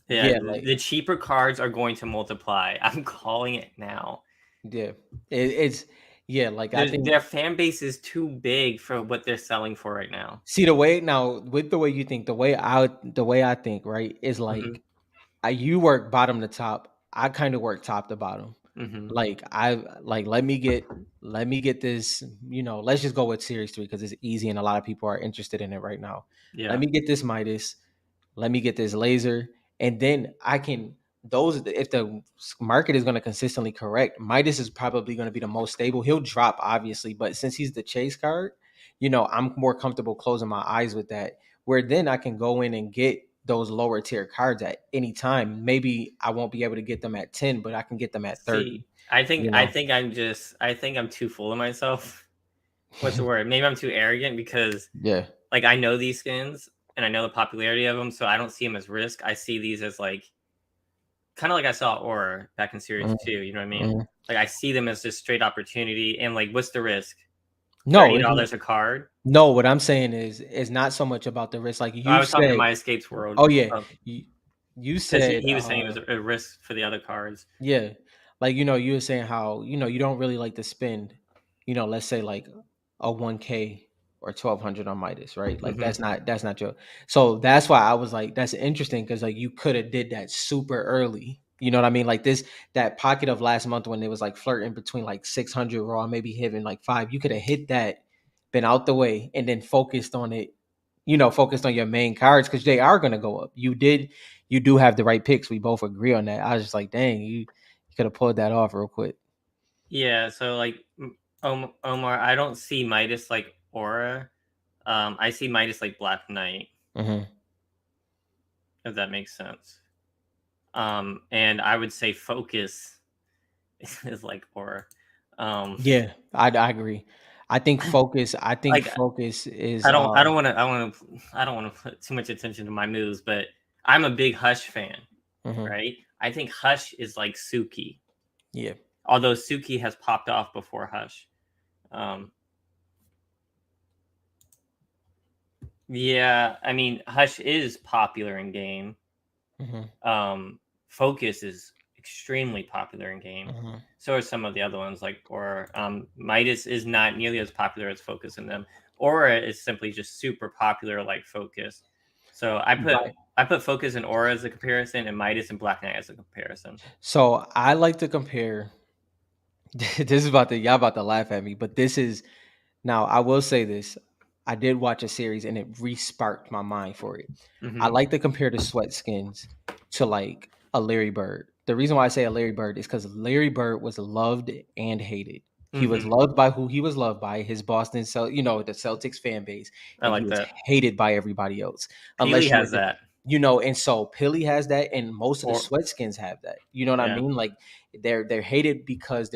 Yeah, yeah, the cheaper cards are going to multiply. I'm calling it now. yeah. It's yeah, like I think, Their fan base is too big for what they're selling for right now. see the way now with the way you think, the way I think, right, is Mhm, like you work bottom to top. I kind of work top to bottom. mhm. Like let me get this, let's just go with series 3 because it's easy and a lot of people are interested in it right now. Let Yeah. me get this Midas, let me get this laser, and then I can, those, if the market is going to consistently correct, Midas is probably going to be the most stable. He'll drop obviously, but since he's the chase card, I'm more comfortable closing my eyes with that, where then I can go in and get those lower tier cards at any time. Maybe I won't be able to get them at 10, but I can get them at See, 30, you I know. think I think I'm too full of myself. What's the word? Maybe I'm too arrogant because, Yeah. like, I know these skins and I know the popularity of them, so I don't see them as risk. I see these as, like, kinda like I saw Aura back in Series Mhm, 2, you know what I mean? mhm. Like, I see them as just straight opportunity and, like, what's the risk? No, $30 a card? no, what I'm saying is not so much about the risk. Like I you was talking to said, My Escapes World, oh yeah, you because said, he was saying it was a risk for the other cards. yeah, like you were saying how you don't really like to spend, let's say like a 1K or 1,200 on Midas, right? Like Mhm. that's not your. So that's why I was like, that's interesting because like you could have did that super early. You know what I mean? Like that pocket of last month when it was like flirting between like 600 raw, maybe hitting like 5. You could have hit that, been out the way, and then focused on it. Focused on your main cards because they are going to go up. You do have the right picks. We both agree on that. I was just like, dang, you could have pulled that off real quick. Yeah, so, like, Omar, I don't see Midas like Aura. I see Midas like Black Knight, Hmm. if that makes sense. And I would say Focus is like Aura. Um, Yeah, I agree. I think focus. I think like focus is. I don't want to put too much attention to my moves, but I'm a big Hush fan, Mhm. right? I think Hush is like Suki, Yeah. although Suki has popped off before Hush. Um, Yeah, I mean, Hush is popular in game. Hmm. Focus is extremely popular in game. Hmm. So are some of the other ones like Aura. Midas is not nearly as popular as Focus in them. Aura is simply just super popular like Focus. So Right. I put Focus and Aura as a comparison, and Midas and Black Knight as a comparison. So I like to compare. This is about to y'all about to laugh at me, but this is now I will say this. I did watch a series and it re-sparked my mind for it. I Hmm. like to compare the sweat skins to like a Larry Bird. The reason why I say a Larry Bird is because Larry Bird was loved and hated. He was Hmm. loved by who he was loved by, his Boston the Celtics fan base, I and he like was that. hated by everybody else. Peely Unless you were has that. and so Pilly has that, and most of the Or sweatskins have that. You know what I yeah, mean? Like they're hated because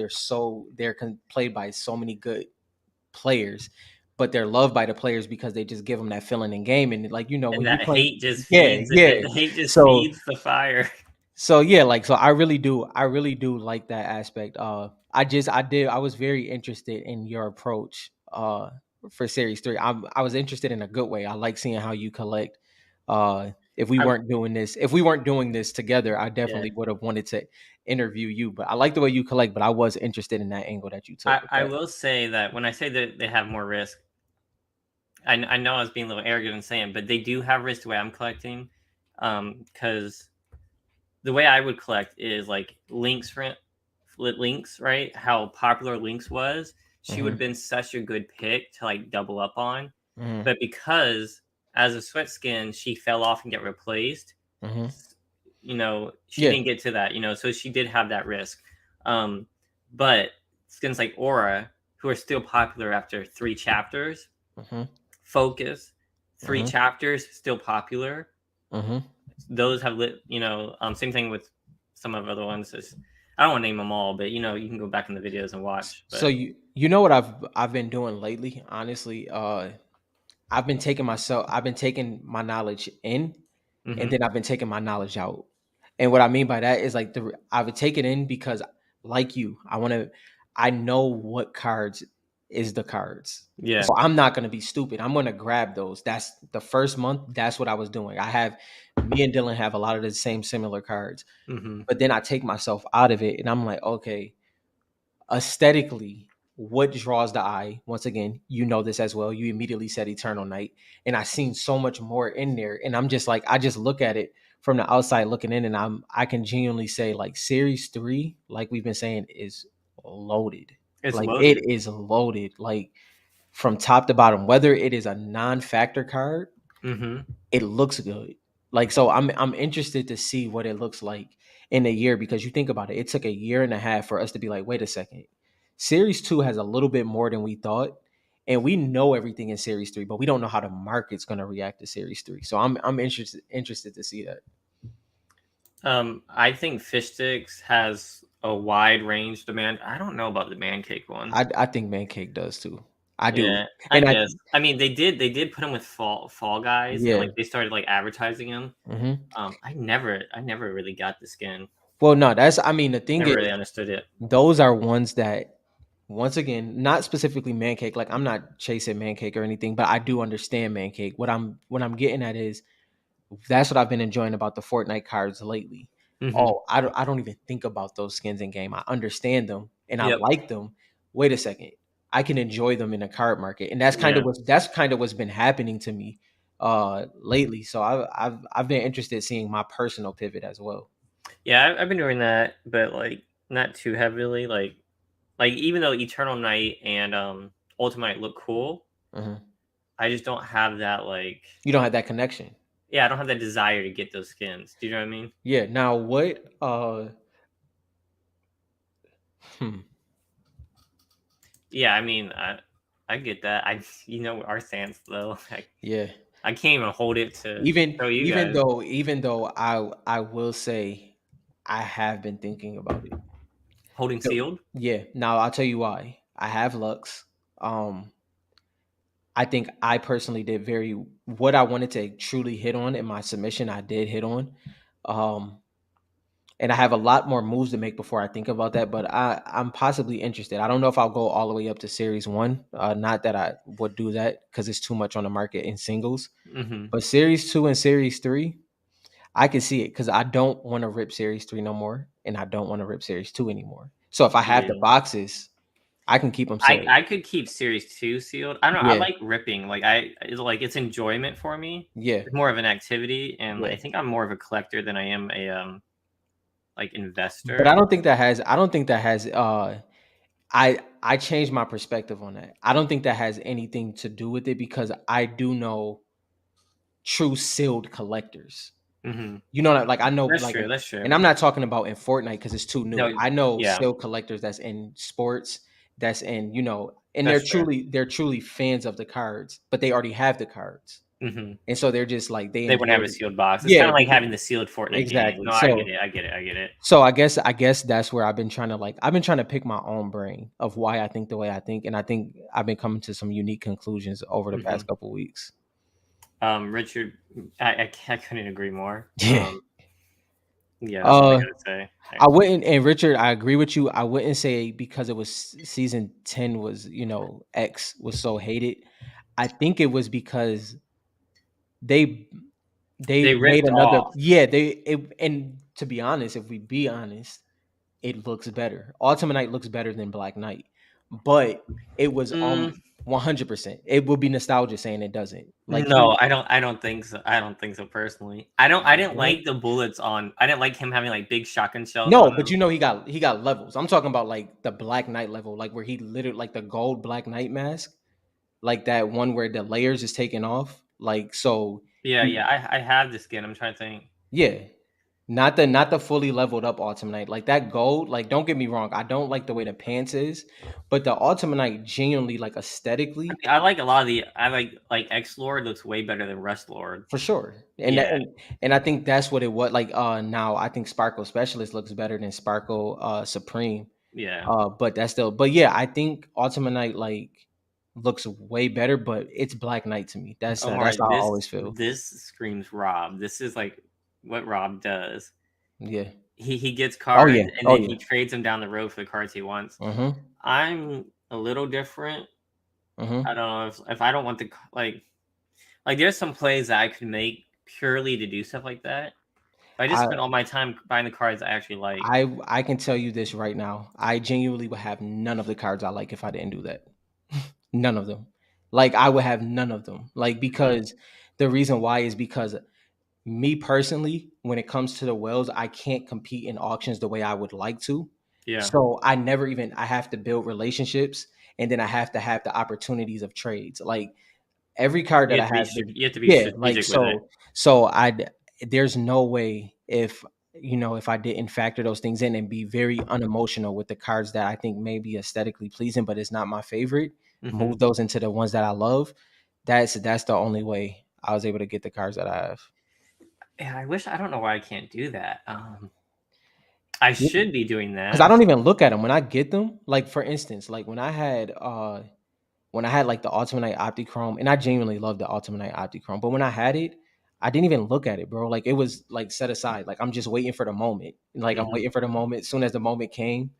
played by so many good players, but they're loved by the players because they just give them that feeling in game. And like and when you that play, hate just yeah, feeds yeah. it. The hate just So feeds the fire. yeah, like I really do like that aspect. I was very interested in your approach for series 3. I was interested in a good way. I like seeing how you collect. I, If we weren't doing this together, I yeah, definitely would have wanted to interview you. But I like the way you collect, but I was interested in that angle that you took with I that. will say that when I say that they have more risk, I know I was being a little arrogant in saying, but they do have risk the way I'm collecting. Because the way I would collect is like Links, right? How popular Links was, she would have Hmm. been such a good pick to like double up on. Hmm. But because as a sweat skin, she fell off and get replaced, Hmm. she Yeah. didn't get to that, so she did have that risk. Um, but skins like Aura, who are still popular after 3 chapters, Hmm. Focus, three Hmm. chapters, still popular. Hmm. Those have lit, same thing with some of the other ones. I don't want to name them all, but you can go back in the videos and watch. So But you know what I've been doing lately, honestly. I've been taking my knowledge in, and hmm then I've been taking my knowledge out. And what I mean by that is like I would take it in because like you, I know what cards is the cards. yeah, So I'm not gonna be stupid. I'm gonna grab those. That's the first month. That's what I was doing. Me and Dylan have a lot of the same similar cards, hmm but then I take myself out of it and I'm like, okay, aesthetically, what draws the eye? Once again, you know this as well. You immediately said Eternal Night, and I seen so much more in there, and I'm just like, I just look at it from the outside looking in, and I can genuinely say like Series 3, like we've been saying, is loaded. it's Like it loaded. is loaded, like from top to bottom. Whether it is a non-factor card, hmm it looks good. Like so I'm interested to see what it looks like in a year because you think about it, it took a year and a half for us to be like, wait a second. Series 2 has a little bit more than we thought. And we know everything in Series 3, but we don't know how the market's gonna react to Series 3. So I'm interested to see that. I think fish sticks has a wide range demand. I don't know about the man cake one. I think Mancake does too. I do. Yeah, I And I guess. I mean, they did put him with Fall Guys, and yeah. like they started like advertising him. Hmm. I never really got the skin. Well, no, that's I mean the thing Never is really understood it. those are ones that once again not specifically man cake, like I'm not chasing man cake or anything, but I do understand man cake. What I'm getting at is that's what I've been enjoying about the Fortnite cards lately. Hmm Oh, I don't even think about those skins in game. I understand them and I Yep. like them. Wait a second, I can enjoy them in the card market, and Yeah. that's kind of what's been happening to me lately. So I've been interested in seeing my personal pivot as well. Yeah, I've been doing that, but like not too heavily. Like even though Eternal Night and Ultimate look cool, Mhm. I just don't have that like You don't have that connection. yeah, I don't have that desire to get those skins. Do you know what I mean? Yeah. Now what? Hmm. Yeah, I mean I get that. I our stance though. Yeah. I can't even hold it to show you guys. Even though I will say I have been thinking about it. Holding sealed? Yeah. Now I'll tell you why. I have Lux. Um, I think I personally did very what I wanted to truly hit on in my submission. I did hit on. Um, and I have a lot more moves to make before I think about that. But I'm possibly interested. I don't know if I'll go all the way up to Series One. Not that I would do that because it's too much on the market in singles. Mm-hmm. But Series Two and Series Three, I can see it because I don't want to rip Series Three no more, and I don't want to rip Series Two anymore. So if I have the Yeah. boxes, I can keep them sealed. I could keep Series 2 sealed. I don't know. I Yeah, like ripping. It's enjoyment for me. yeah. It's more of an activity, and Yeah. I think I'm more of a collector than I am a like But I investor. don't think that has I don't think that has I changed my perspective on that. I don't think that has anything to do with it because I do know true sealed collectors. Mm-hmm. You know, like I know That's like true. That's and true. I'm not talking about in Fortnite because it's too new. No, I know yeah, sealed collectors that's in sports, that's in, and that's true. they're truly fans of the cards, but they already have the cards. Mm-hmm. And so they're just like they They wouldn't have enjoy a it. sealed box. It's Yeah, kind of like because having the sealed Fortnite game. exactly. No, I get it. I get it. I get it. So I guess that's where I've been trying to pick my own brain of why I think the way I think, and I think I've been coming to some unique conclusions over the Mm-hmm. past couple weeks. Richard, I couldn't agree more. Yeah. Yeah, that's all I Uh gotta say. I wouldn't, and Richard, I agree with you. I wouldn't say because it was season 10 was, X was so hated. I think it was because they They made ripped another, off. yeah, and to be honest, if we be honest, it looks better. Ultimate Knight looks better than Black Knight, but it was Mm, 100%. It would be nostalgia saying it doesn't. Like no, I don't. I don't think so. I don't think so personally. I don't. I didn't what? like the bullets on. I didn't like him having like big shotgun shells No, on but him. he got levels. I'm talking about like the Black Knight level, like where he literally like the gold Black Knight mask, like that one where the layers is taken off. Like so, Yeah, yeah. I have the skin. I'm trying to think. yeah, not the fully leveled up Ultimate Knight. Like that gold, like don't get me wrong, I don't like the way the pants is, but the Ultimate Knight genuinely like aesthetically. I like a lot of the. I like X Lord looks way better than Rust Lord. For sure. And that, Yeah, and I think that's what it was. Like now I think Sparkle Specialist looks better than Sparkle Supreme. yeah. But that's still, but yeah, I think Ultimate Knight like looks way better, but it's Black Knight to me. That's Omar, how I this always feel. this screams Rob. This is like what Rob does. Yeah. He gets Oh cards yeah. and Oh then yeah. he trades them down the road for the cards he wants. Mm-hmm. I'm a little different. I Mm-hmm. don't know if I don't want the like there's some plays that I could make purely to do stuff like that. But I just I spend all my time buying the cards I actually like. I can tell you this right now. I genuinely would have none of the cards I like if I didn't do that. None of them. Like I would have none of them. Like Mhm. because the reason why is because me personally, when it comes to the wells, I can't compete in auctions the way I would like to. Yeah, So I have to build relationships and then I have to have the opportunities of trades. Like every card that I have been, you have to be yeah, like strategic with it. so there's no way if if I didn't factor those things in and be very unemotional with the cards that I think may be aesthetically pleasing, but it's not my favorite, Hmm. move those into the ones that I love. That's the only way I was able to get the cards that I have. Yeah, I wish I don't know why I can't do that. I should be doing Because I that. don't even look at them when I get them. Like for instance, like when I had like the Ultimate Night Optichrome, and I genuinely loved the Ultimate Night Optichrome, but when I had it, I didn't even look at it, bro. Like it was like set aside. Like I'm just waiting for the moment. Like I'm Hmm. waiting for the moment. As soon as the moment came,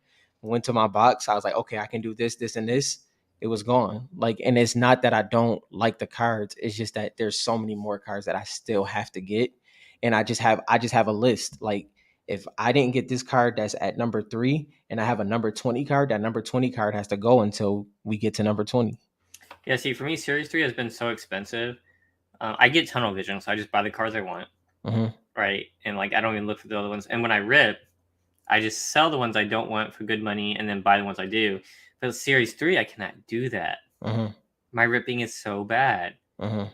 went to my box, I was like, okay, I can do this, this, and this. It was gone. Like, and it's not that I don't like the cards. It's just that there's so many more cards that I still have to get, and I just have a list. Like if I didn't get this card that's at number 3 and I have a number 20 card, that number 20 card has to go until we get to number 20. Yeah, see, for me, Series 3 has been so expensive. I get tunnel vision, so I just buy the cards I want, Hmm. right? And like I don't even look for the other ones. And when I rip, I just sell the ones I don't want for good money and then buy the ones I do. But Series 3, I cannot do that. Hmm. My ripping is so bad. Hmm.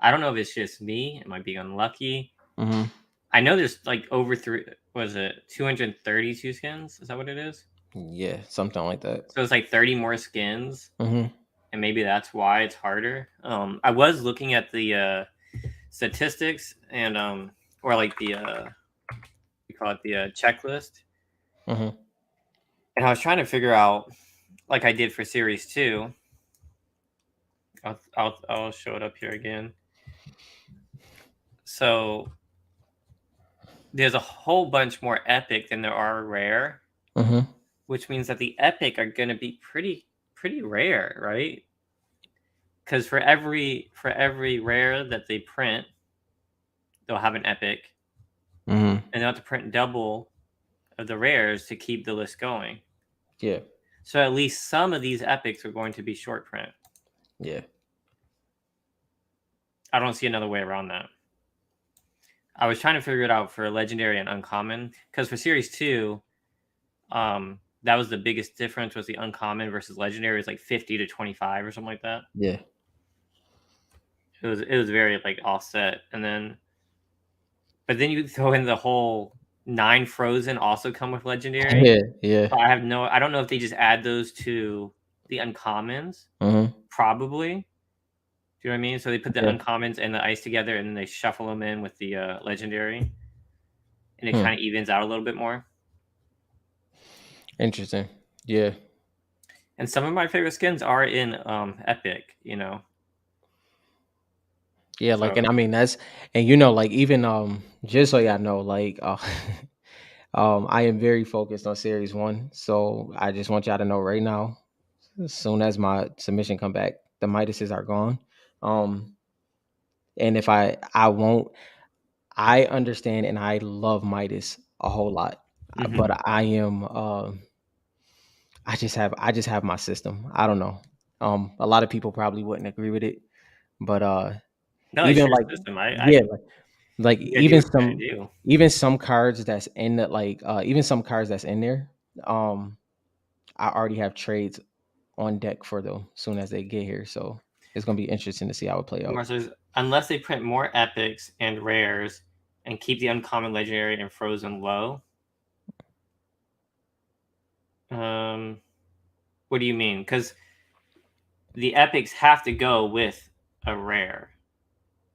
I don't know if it's just me. Am I being unlucky? Hmm. I know there's like over three. Was it 232 skins? Is that what it is? Yeah, something like that. So it's like 30 more skins, Hmm. and maybe that's why it's harder. I was looking at the statistics and or like the we call it the checklist, Hmm. and I was trying to figure out like I did for Series 2. I'll show it up here again. So there's a whole bunch more epic than there are rare, which means that the epic are going to be pretty rare, right? Because for every rare that they print, they'll have an epic, and they'll have to print double of the rares to keep the list going. Yeah. So at least some of these epics are going to be short print. Yeah. I don't see another way around that. I was trying to figure it out for legendary and uncommon, because for series 2, that was the biggest difference, was the uncommon versus legendary was like 50 to 25 or something like that. Yeah. It was very like offset. But then you throw in the whole 9 frozen also come with legendary. Yeah. Yeah. So I don't know if they just add those to the uncommons. Probably. Do you know what I mean? So they put the Yeah. uncommons and the ice together, and then they shuffle them in with the legendary, and it Hmm. kind of evens out a little bit more. Interesting. Yeah. And some of my favorite skins are in epic. Yeah, like, So and I mean that's, and like, even just so y'all know, like, I am very focused on series one, so I just want y'all to know right now, as soon as my submission come back, the Midases are gone. Um, and if I won't, I understand and I love Midas a whole lot, mhm. but I just have my system. I don't know. A lot of people probably wouldn't agree with it, but No, it's even your like, system. yeah, like You gotta do even what you're some gonna do. even some cards that's in the, like, even some cards that's in there, um I already have trades on deck for them soon as they get here, so it's gonna be interesting to see how it play out. Unless they print more epics and rares and keep the uncommon, legendary, and frozen low. What do you mean? Because the epics have to go with a rare.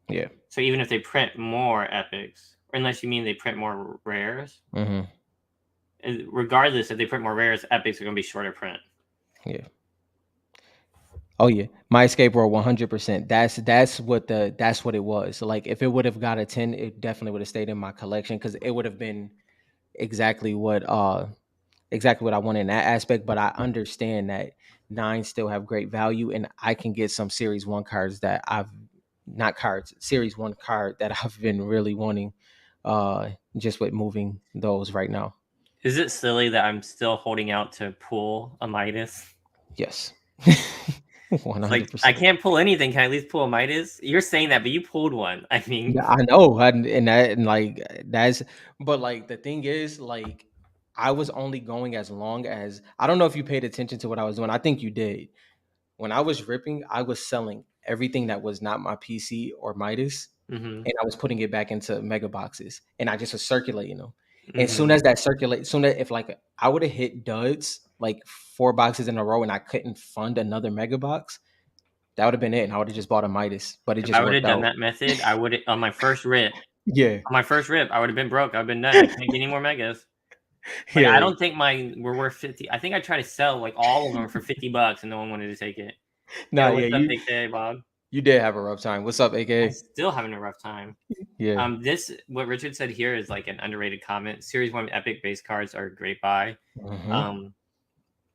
Yeah. So even if they print more epics, or unless you mean they print more rares, Hmm. regardless if they print more rares, epics are going to be shorter print. Yeah. Oh yeah, my escape roll 100%. That's what it was. So, like, if it would have got a 10, it definitely would have stayed in my collection because it would have been exactly what I want in that aspect. But I understand that nine still have great value, and I can get some series one cards that I've not cards series one card that I've been really wanting, just with moving those right now. Is it silly that I'm still holding out to pull a Midas? Yes. It's like, I 100%. can't pull anything. Can I at least pull a Midas? You're saying that, but you pulled one. I mean, Yeah, I know, and like that's, but like the thing is, like, I was only going as long as, I don't know if you paid attention to what I was doing. I think you did. When I was ripping, I was selling everything that was not my PC or Midas, mhm, and I was putting it back into mega boxes, and I just was circulating them. And soon mhm. as that circulate, soon as, if like I would have hit duds like 4 boxes in a row, and I couldn't fund another mega box, that would have been it, and I would have just bought a Midas. But it If just I would have worked done out. that method, I would on my first rip. Yeah, On my first rip, I would have been broke. I've been done. I can't get any more megas. Like, I yeah. don't think mine were worth 50. I think I tried to sell like all of them for $50, and no one wanted to take it. Nah, Yo, yeah, what's up, you AKA Bob? you did have a rough time. What's up, I'm AK? still having a rough time. Yeah. This what Richard said here is like an underrated comment. Series one epic base cards are a great buy. Hmm. Um,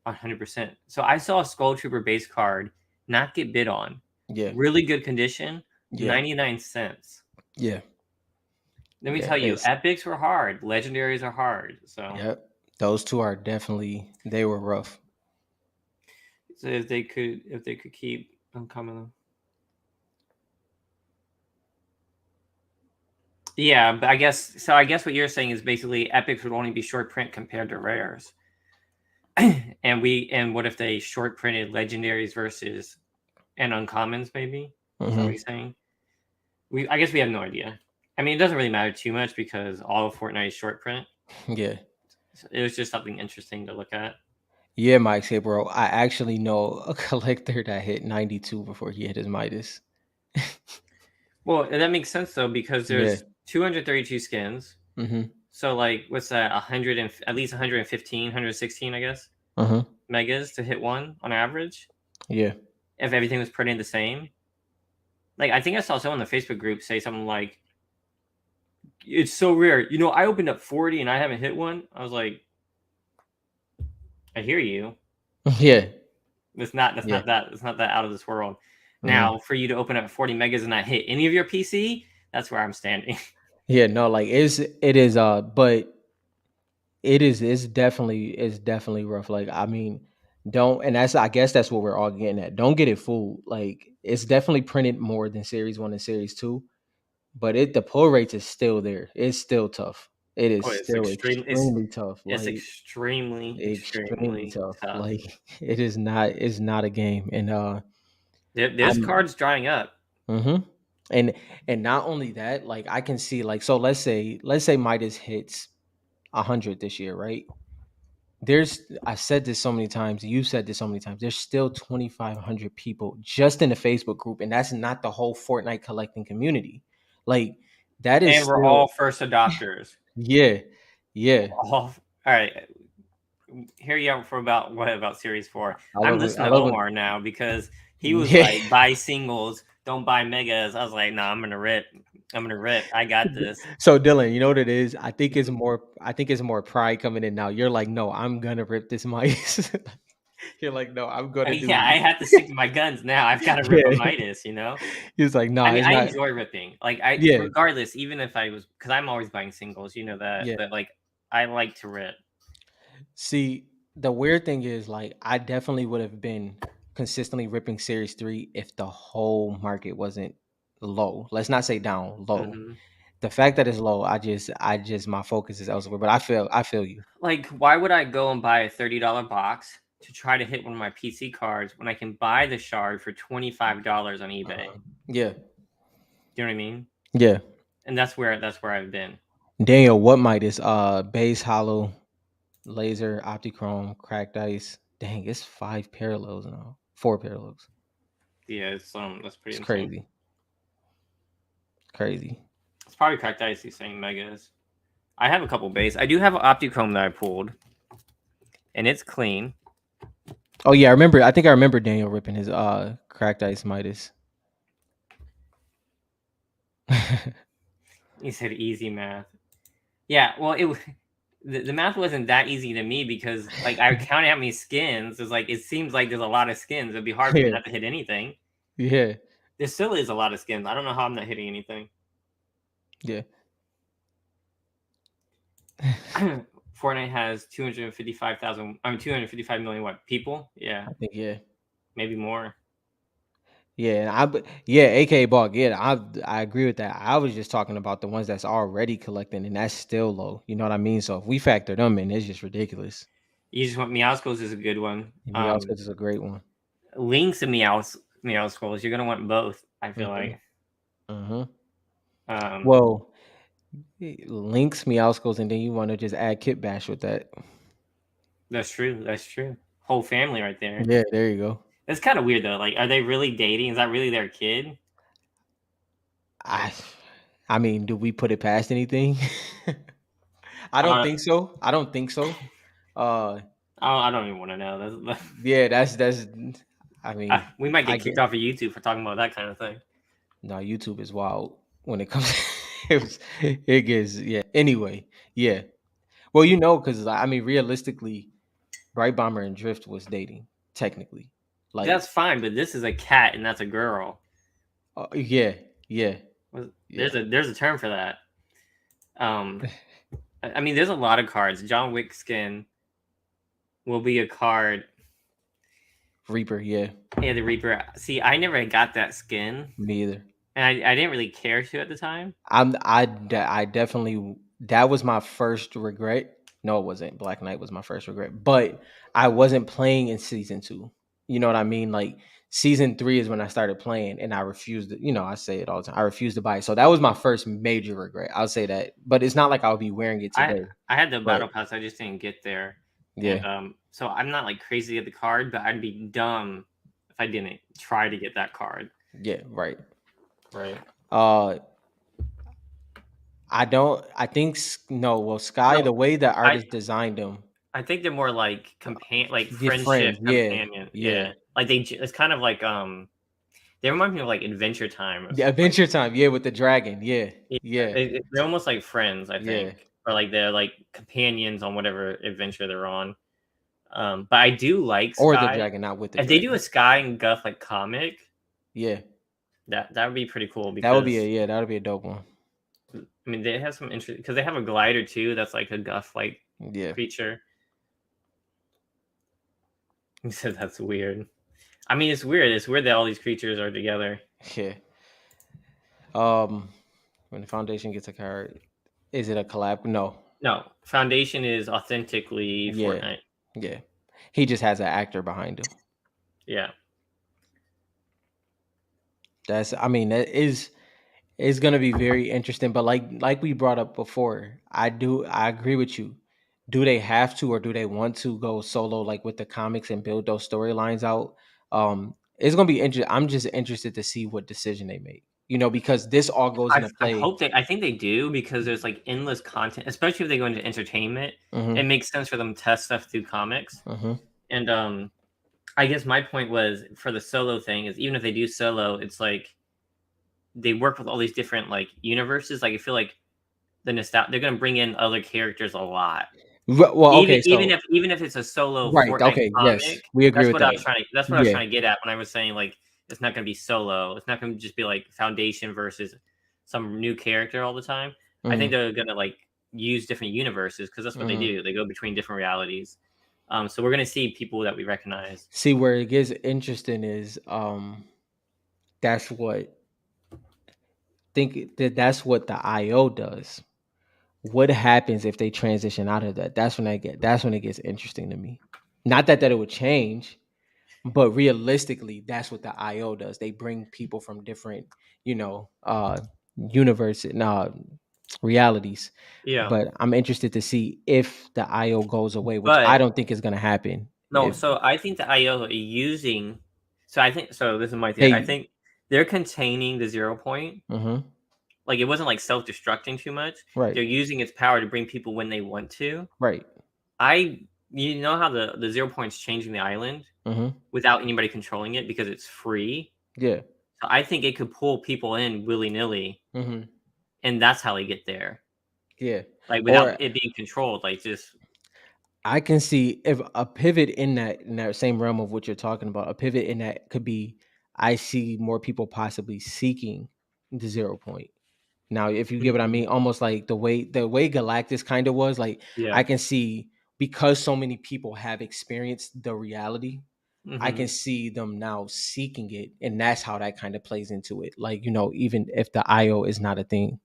100%. So I saw a Skull Trooper base card not get bid on. Yeah. Really good condition, Yeah. 99 cents. Yeah. Let me Yeah. tell you, It's epics were hard, legendaries are hard. So, Yep. Those two are definitely, they were rough. so if they could keep uncommon. Yeah, but I guess what you're saying is basically epics would only be short print compared to rares. And what if they short printed legendaries versus and uncommons, maybe? Is that what Hmm. you're saying? I guess we have no idea. I mean, it doesn't really matter too much because all of Fortnite is short print. Yeah. So it was just something interesting to look at. Yeah, Mike say, bro, I actually know a collector that hit 92 before he hit his Midas. Well, that makes sense though because Yeah. there's 232 skins. Hmm. So like, what's that? 100 and at least 115, 116, I guess, Uh-huh. megas to hit one on average. Yeah. If everything was printed the same, like I think I saw someone in the Facebook group say something like it's so rare. You know, I opened up 40 and I haven't hit one. I was like, I hear you. Yeah, It's not. That's yeah. not that. It's not that out of this world. Mhm. Now, for you to open up 40 megas and not hit any of your PC, that's where I'm standing. Yeah, no, like it is but it's definitely rough. Like I mean, don't and that's I guess that's what we're all getting at. Don't get it fooled. Like it's definitely printed more than series 1 and series 2, but the pull rates is still there. It's still tough. It is Oh, it's still extreme. It's extremely tough. it's Like extremely, extremely extremely tough. tough. Like it's not a game. And There's I'm cards drying up. mhm. And not only that, like I can see like so let's say Midas hits 100 this year, right? There's I said this so many times, you said this so many times. There's still 2,500 people just in the Facebook group, and that's not the whole Fortnite collecting community. Like that is And we're still all first adopters. yeah, yeah. All right. Hear you out for about what about series 4? I I'm love it. I listening to love it. Omar now because he was Yeah. like, buy singles, don't buy megas. I was like, nah, I'm gonna rip. I'm gonna rip. I got this. So Dylan, you know what it is? I think it's more pride coming in now. You're like, no, I'm gonna rip this mice. You're like, no, I'm gonna do Yeah, I this. have to stick to my guns now. I've got to rip a Yeah. Midas, you know? He was like, no, I mean, it's I not. enjoy ripping. Like I Yeah, regardless, even if I was because I'm always buying singles, you know that. yeah. But like I like to rip. See, the weird thing is, like, I definitely would have been consistently ripping Series 3 if the whole market wasn't low. Let's not say down, low. Mhm. The fact that it's low, I just my focus is elsewhere. But I feel you. Like, why would I go and buy a $30 box to try to hit one of my PC cards when I can buy the shard for $25 on eBay? Yeah, Do you know what I mean? yeah. And that's where I've been. Daniel, what might is base hollow, laser, optichrome, cracked ice. Dang, it's 5 parallels now. 4 parallels. Yeah, that's pretty It's insane. crazy. Crazy. It's probably cracked ice. He's saying megas. I have a couple base. I do have an Optichrome that I pulled, and it's clean. Oh yeah, I think I remember Daniel ripping his cracked ice Midas. He said easy math. Yeah, well, the math wasn't that easy to me because like I counted how many skins. It's like it seems like there's a lot of skins. It'd be hard for me Yeah, not to hit anything. yeah, There still is a lot of skins. I don't know how I'm not hitting anything. yeah. Fortnite has 255,000. I mean, 255 million what people? Yeah, I think yeah, maybe more. yeah. Yeah, AKA Bog. Yeah, I agree with that. I was just talking about the ones that's already collecting, and that's still low. You know what I mean? So if we factor them in, it's just ridiculous. You just want Meowscles is a good one. And Meowscles is a great one. Links and Meowscles. You're gonna want both. I feel Hmm. like. Hmm. Um, Well, links Meowscles, and then you want to just add Kit Bash with that. that's true. That's true. Whole family right there. Yeah, there you go. That's kind of weird though. Like, are they really dating? Is that really their kid? I, I mean, do we put it past anything? I don't Uh, think so. I don't think so. Uh, I don't even want to know. yeah, that's. I mean, We might I get get kicked off of YouTube for talking about that kind of thing. no. YouTube is wild when it comes. It gets yeah. Anyway, yeah. Well, because I mean, realistically, Bright Bomber and Drift was dating technically. Like, That's fine, but this is a cat and that's a girl. yeah, yeah, yeah. There's a term for that. Um, I mean, there's a lot of cards. John Wick skin will be a card. Reaper, yeah. Yeah, the Reaper. See, I never got that skin, Me either. and I didn't really care to at the time. I definitely that was my first regret. No, it wasn't. Black Knight was my first regret, but I wasn't playing in season 2. You know what I mean? Like season 3 is when I started playing, and I refused. I say it all the time. I refused to buy it. So that was my first major regret. I'll say that, but it's not like I'll be wearing it I today. I had the But battle pass. I just didn't get there, and yeah, so I'm not like crazy at the card, but I'd be dumb if I didn't try to get that card. yeah, right. Right. Uh, I don't. I think no. Well, Sky, No, the way the I artist designed them, I think they're more like like get friendship friends. Yeah, companion. yeah. Yeah, like it's kind of like They remind me of like Adventure Time or The stuff like Adventure Time, yeah, with the dragon, yeah, yeah, yeah, they're almost like friends, I yeah. think, or like they're like companions on whatever adventure they're on. But I do like Or the Sky. dragon, not with the If they do a dragon. Sky and Guff like comic, Yeah, that would be pretty cool that would be a because yeah, that would be a dope one. I mean they have some interest because they have a glider too. That's like a Guff like Yeah, creature. He said that's weird. I mean, it's weird. It's weird that all these creatures are together. yeah. When the Foundation gets a card, is it a collab? No. No, Foundation is authentically Yeah, Fortnite. yeah. He just has an actor behind him. Yeah. I mean, that is gonna be very interesting. But like we brought up before, I agree with you. Do they have to or do they want to go solo like with the comics and build those storylines out? It's gonna be interesting. I'm just interested to see what decision they make. Because this all goes into I play. hope I think they do because there's like endless content, especially if they go into entertainment. It Hmm. makes sense for them to test stuff through comics. Hmm. And I guess my point was for the solo thing is even if they do solo, it's like they work with all these different like universes. Like I feel like they're gonna bring in other characters a lot. Well, okay, so Even if it's a solo right, Fortnite okay, yes, comic, we agree with that. that's what I was Yeah. trying to get at when I was saying like it's not gonna be solo. It's not gonna just be like Foundation versus some new character all the time. I think Hmm. they're gonna like use different universes because that's what they Hmm. do. They go between different realities. So we're gonna see people that we recognize. See where it gets interesting is that's what that's what the IO does. What happens if they transition out of that? That's when it gets interesting to me. Not that it would change, but realistically, that's what the IO does. They bring people from different, you know, uh universe and realities. Yeah, But I'm interested to see if the IO goes away, which I but don't think is gonna happen. no. If So I think the IO are using. So I think so. This is my theory. I they think they're containing the 0 point. Mhm. Like it wasn't like self-destructing too much. Right. They're using its power to bring people when they want to. Right. I you know how the 0 point's changing the island Mhm. without anybody controlling it because it's free. Yeah. So I think it could pull people in willy-nilly, Mhm. and that's how they get there. Yeah. Like without Or it being controlled, like just I can see if a pivot in that same realm of what you're talking about, a pivot in that could be I see more people possibly seeking the 0 point. Now, if you get what I mhm, mean, almost like the way Galactus kind of was, like I yeah. can see because so many people have experienced the reality, I can Mhm. see them now seeking it, and that's how that kind of plays into it. Like, even if the IO is not a thing.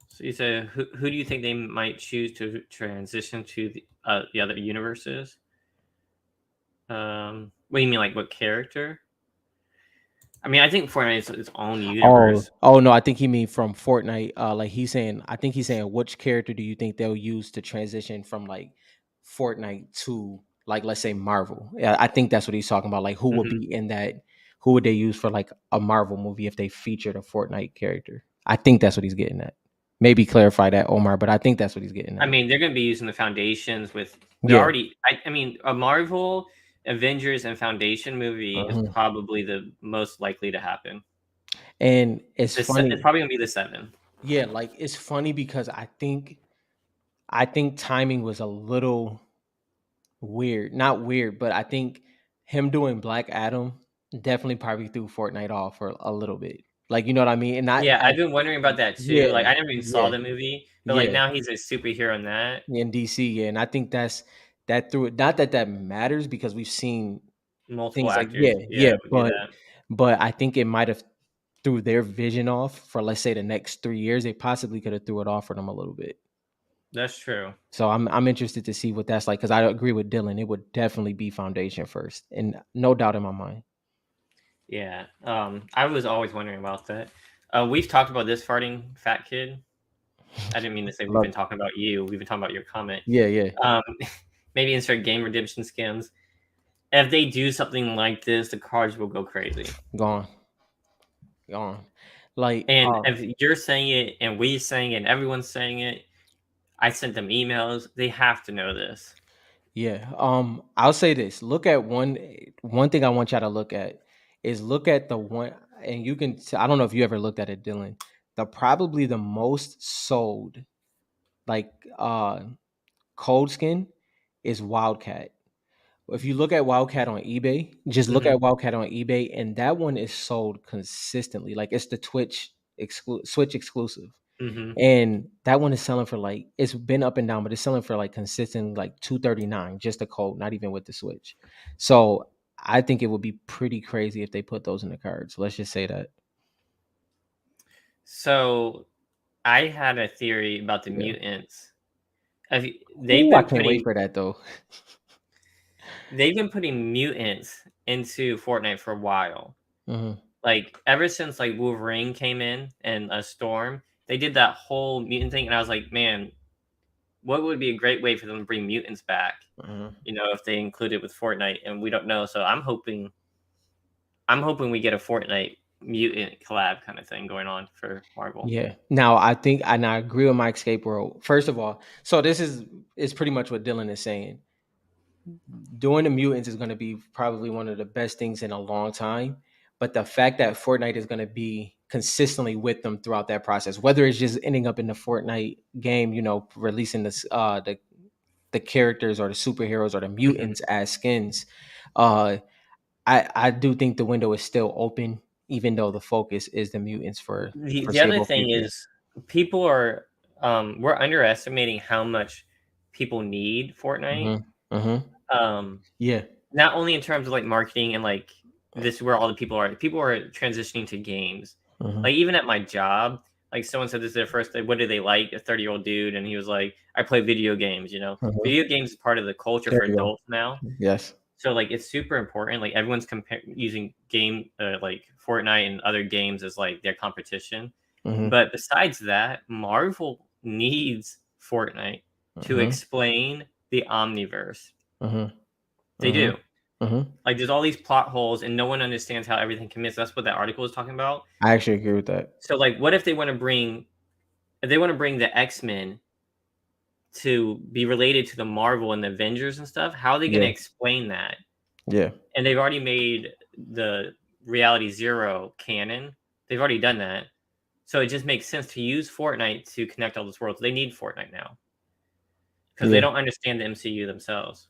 So you said who do you think they might choose to transition to the other universes? What do you mean, like what character? I mean, I think Fortnite is its own universe. Oh no, I think he mean from Fortnite. Like I think he's saying which character do you think they'll use to transition from like Fortnite to like let's say Marvel? Yeah, I think that's what he's talking about. Like who would Mhm. be in that? Who would they use for like a Marvel movie if they featured a Fortnite character? I think that's what he's getting at. Maybe clarify that, Omar, but I think that's what he's getting I at. mean, they're going to be using the foundations with. They're Yeah. already. I mean, a Marvel, Avengers, and Foundation movie is Mhm. probably the most likely to happen. And it's It's funny. probably going to be the seven. Yeah, like it's funny because I think timing was a little weird, not weird, but I think him doing Black Adam definitely probably threw Fortnite off for a little bit. Like, you know what I mean? And not Yeah, I've at been wondering about that yeah, too. Like, I never even saw yeah, the movie, but like yeah, now he's a superhero in that. in DC, yeah. And I think that threw it. Not that that matters because we've seen Multiple things like yeah, actors, yeah, yeah, would do that. but I think it might have threw their vision off for let's say the next 3 years. They possibly could have threw it off for them a little bit. That's true. So I'm interested to see what that's like because I agree with Dylan. It would definitely be Foundation first, and no doubt in my mind. Yeah. I was always wondering about that. We've talked about this farting fat kid. I didn't mean to say we've Love been talking about you. We've been talking about your comment. Yeah, yeah. Um, maybe insert game redemption skins. If they do something like this, the cards will go crazy. Gone. Gone. Like, And if you're saying it, and we're saying it, and everyone's saying it, I sent them emails. They have to know this. Yeah. I'll say this. Look at one thing I want y'all to look at is look at the one, and you can. I don't know if you ever looked at it, Dylan. The probably the most sold like cold skin is Wildcat. If you look at Wildcat on eBay, just look Hmm. at Wildcat on eBay, and that one is sold consistently. Like it's the Switch exclusive. Hmm. And that one is selling for like it's been up and down, but it's selling for like consistent like 239 just a code, not even with the switch. So I think it would be pretty crazy if they put those in the cards. Let's just say that. So I had a theory about the Yeah. mutants. They've Ooh, I been can't wait putting for that though. mutants into Fortnite for a while. Hmm. Like ever since like Wolverine came in and a Storm, they did that whole mutant thing, and I was like, man, what would be a great way for them to bring mutants back? Hmm. If they include it with Fortnite, and we don't know. So I'm hoping we get a Fortnite mutant collab kind of thing going on for Marvel. Yeah. Now I think and I agree with my escape world. First of all, so this is pretty much what Dylan is saying. Doing the mutants is going to be probably one of the best things in a long time. But the fact that Fortnite is going to be consistently with them throughout that process, whether it's just ending up in the Fortnite game, releasing the characters or the superheroes or the Mhm. mutants as skins, uh, I do think the window is still open, even though the focus is the mutants for The other foreseeable thing future. is people are we're underestimating how much people need Fortnite. Hmm. Hmm. Um, Yeah. Not only in terms of like marketing and like this is where all the people are. People are transitioning to games. Hmm. Like even at my job, like someone said this is their first day. What do they like? A 30-year-old dude, and he was like, "I play video games." Hmm. Video games is part of the culture There for you go. adults now. Yes. So like it's super important. Like everyone's using game like Fortnite and other games as like their competition. Hmm. But besides that, Marvel needs Fortnite to Hmm. explain the Omniverse. Hmm. They Hmm. do. Hmm. Like there's all these plot holes and no one understands how everything commits. That's what that article was talking about. I actually agree with that. So like what if they want to bring the X-Men to be related to the Marvel and the Avengers and stuff, how are they going to Yeah. explain that? Yeah. And they've already made the Reality Zero canon. They've already done that. So it just makes sense to use Fortnite to connect all those worlds. They need Fortnite now because they Yeah. don't understand the MCU themselves.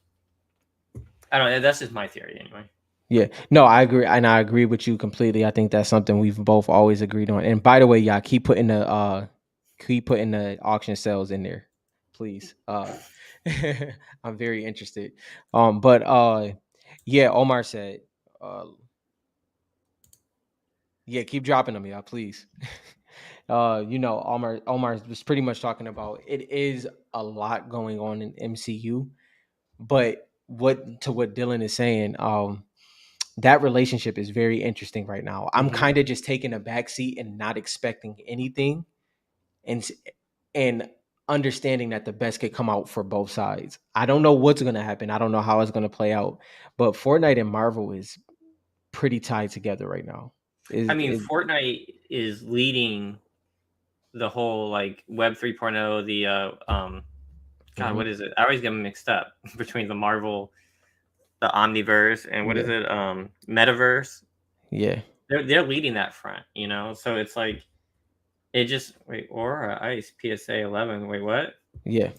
I don't know. That's just my theory anyway. Yeah. No, I agree. And I agree with you completely. I think that's something we've both always agreed on. And by the way, y'all keep putting the auction sales in there, please. I'm very interested. But yeah, Omar said, uh yeah, keep dropping them, y'all, please. Omar was pretty much talking about it is a lot going on in MCU, but what Dylan is saying, that relationship is very interesting right now. I'm Hmm. kind of just taking a back seat and not expecting anything, and and understanding that the best could come out for both sides. I don't know what's going to happen. I don't know how it's going to play out, but Fortnite and Marvel is pretty tied together right now. I Is mean, it? Fortnite is leading the whole like Web 3.0, the God, Mhm. what is it? I always get them mixed up between the Marvel, the Omniverse, and what is Yeah, it? Metaverse. yeah, They're leading that front. So it's like it just wait Aura Ice PSA 11. Wait, what? yeah.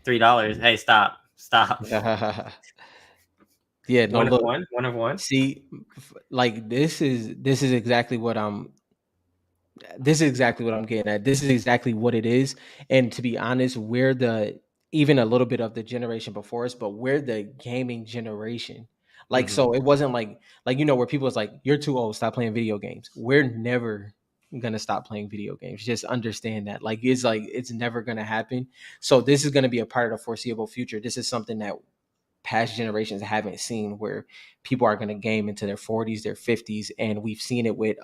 $3. Hey, stop. Yeah, no, One of look, one, one of one. see, like this is exactly what I'm getting at. This is exactly what it is. And to be honest, we're the even a little bit of the generation before us, but we're the gaming generation. Like, Hmm. so it wasn't like where people was like, "You're too old, stop playing video games." We're never gonna stop playing video games. Just understand that. Like it's never gonna happen. So this is gonna be a part of the foreseeable future. This is something that past generations haven't seen, where people are going to game into their 40s, their 50s, and we've seen it with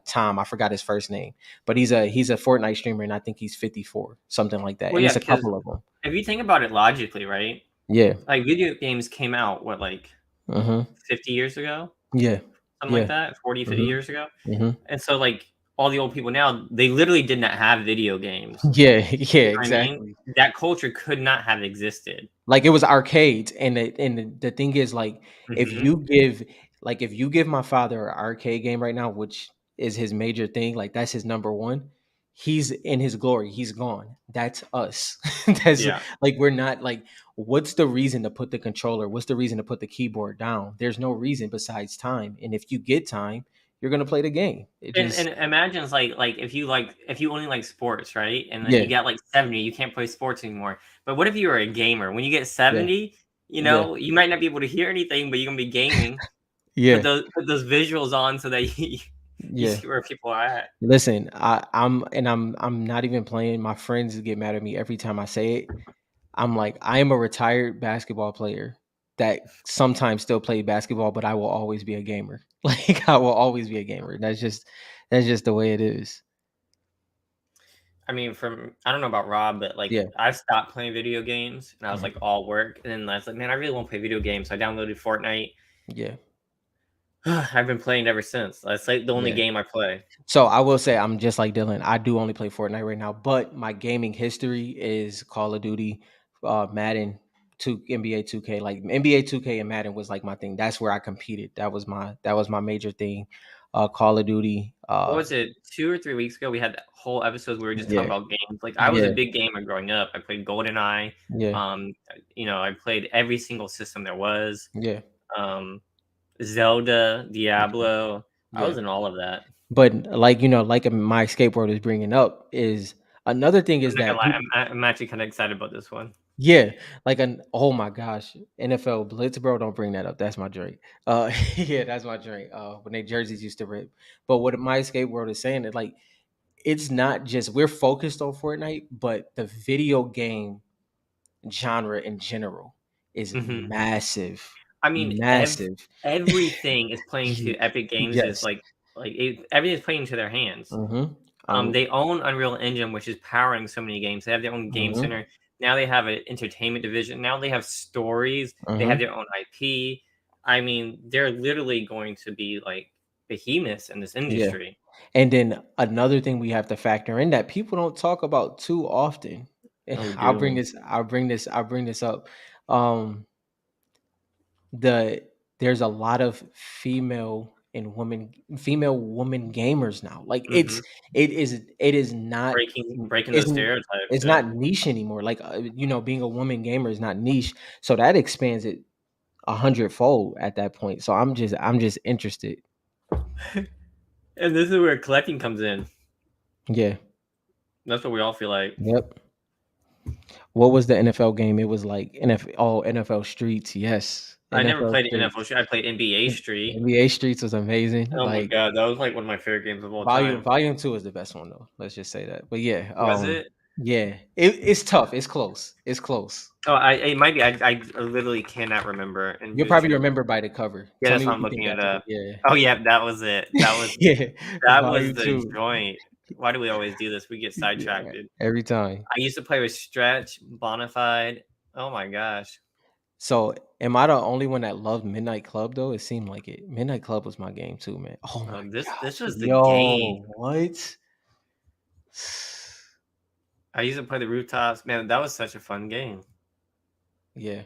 Tom. I forgot his first name, but he's a Fortnite streamer, and I think he's 54, something like that. Well, And yeah, it's a because couple of them. if you think about it logically, right? Yeah. Like video games came out what like Uh-huh. 50 years ago, Yeah. something like Yeah. that, 40, 50 Mm-hmm. years ago. Mm-hmm. And so like all the old people now, they literally did not have video games. Yeah, yeah, You know what I mean? exactly. That culture could not have existed. Like it was arcades, and the thing is, like, if Hmm. you give if you give my father an arcade game right now, which is his major thing, like that's his number one, he's in his glory. He's gone. That's us. That's Yeah. like we're not like. What's the reason to put the controller? What's the reason to put the keyboard down? There's no reason besides time. And if you get time, you're gonna play the game. It And just imagine it's if you only like sports, right? And then you yeah, get like 70, you can't play sports anymore. But what if you were a gamer? When you get yeah, 70, yeah, you might not be able to hear anything, but you're gonna be gaming. yeah, Put those visuals on so that you yeah. see where people are at. Listen, I'm not even playing. My friends get mad at me every time I say it. I'm like, I am a retired basketball player that sometimes still play basketball, but I will always be a gamer. Like I will always be a gamer. That's just the way it is. I mean, from I don't know about Rob, but like Yeah. I stopped playing video games and I was Mhm. like all work. And then I was like, man, I really want to play video games. So I downloaded Fortnite. Yeah. I've been playing ever since. That's like the only Yeah. game I play. So I will say I'm just like Dylan. I do only play Fortnite right now, but my gaming history is Call of Duty, Madden, NBA 2K. Like NBA 2K and Madden was like my thing. That's where I competed. That was my major thing. Call of Duty. What was it? 2 or 3 weeks ago, we had whole episodes where we were just talking Yeah, about games. Like I was a yeah, big gamer growing up. I played GoldenEye. yeah, Um, I played every single system there was. yeah, Um, Zelda, Diablo. I yeah. was in all of that. But like my skateboard is bringing up is another thing I'm is not gonna that lie. I'm actually kind of excited about this one. yeah, like an oh my gosh, NFL Blitz, bro, don't bring that up. That's my drink. Yeah, that's my drink. When they jerseys used to rip. But what my skateboard is saying is like it's not just we're focused on Fortnite, but the video game genre in general is Hmm. massive, I mean, massive. everything is playing to Ye- Epic Games. Is yes. everything is playing into their hands. Mm-hmm. Um. They own Unreal Engine, which is powering so many games. They have their own game Mm-hmm. center. Now they have an entertainment division. Now they have stories. They have Mm-hmm. their own IP. I mean, they're literally going to be like behemoths in this Yeah. industry. And then another thing we have to factor in that people don't talk about too often. And Oh, I'll do bring we? this, I'll bring this up. Um the there's a lot of female woman gamers now. Like Hmm. it is not Breaking it's those stereotypes. it's Yeah. not niche anymore. Like being a woman gamer is not niche. So that expands it 100-fold at that point. So I'm just interested. And this is where collecting comes in. Yeah. That's what we all feel like. Yep. What was the NFL game? It was like NFL Streets. Yes, I never NFL played NFL Streets. Street. I played NBA Street. NBA Streets was amazing. Oh my Like god, that was like one of my favorite games of all volume time. volume 2 is the best one though. Let's just say that. But yeah, Was it? yeah, it's tough. It's close. It's close. Oh, it might be. I literally cannot remember. You'll NBA probably Street. remember by the cover. Yeah, Tell that's me why what I'm you think looking it after the up. yeah. Oh yeah, that was it. Yeah, That was volume the 2. joint. Why do we always do this? We get Yeah, sidetracked. every time. I used to play with Stretch, Bonafide. Oh my gosh. So, am I the only one that loved Midnight Club though? It seemed like it. Midnight Club was my game too, man. Oh my This gosh. was the game. Yo, what? I used to play the rooftops. Man, that was such a fun game. Yeah.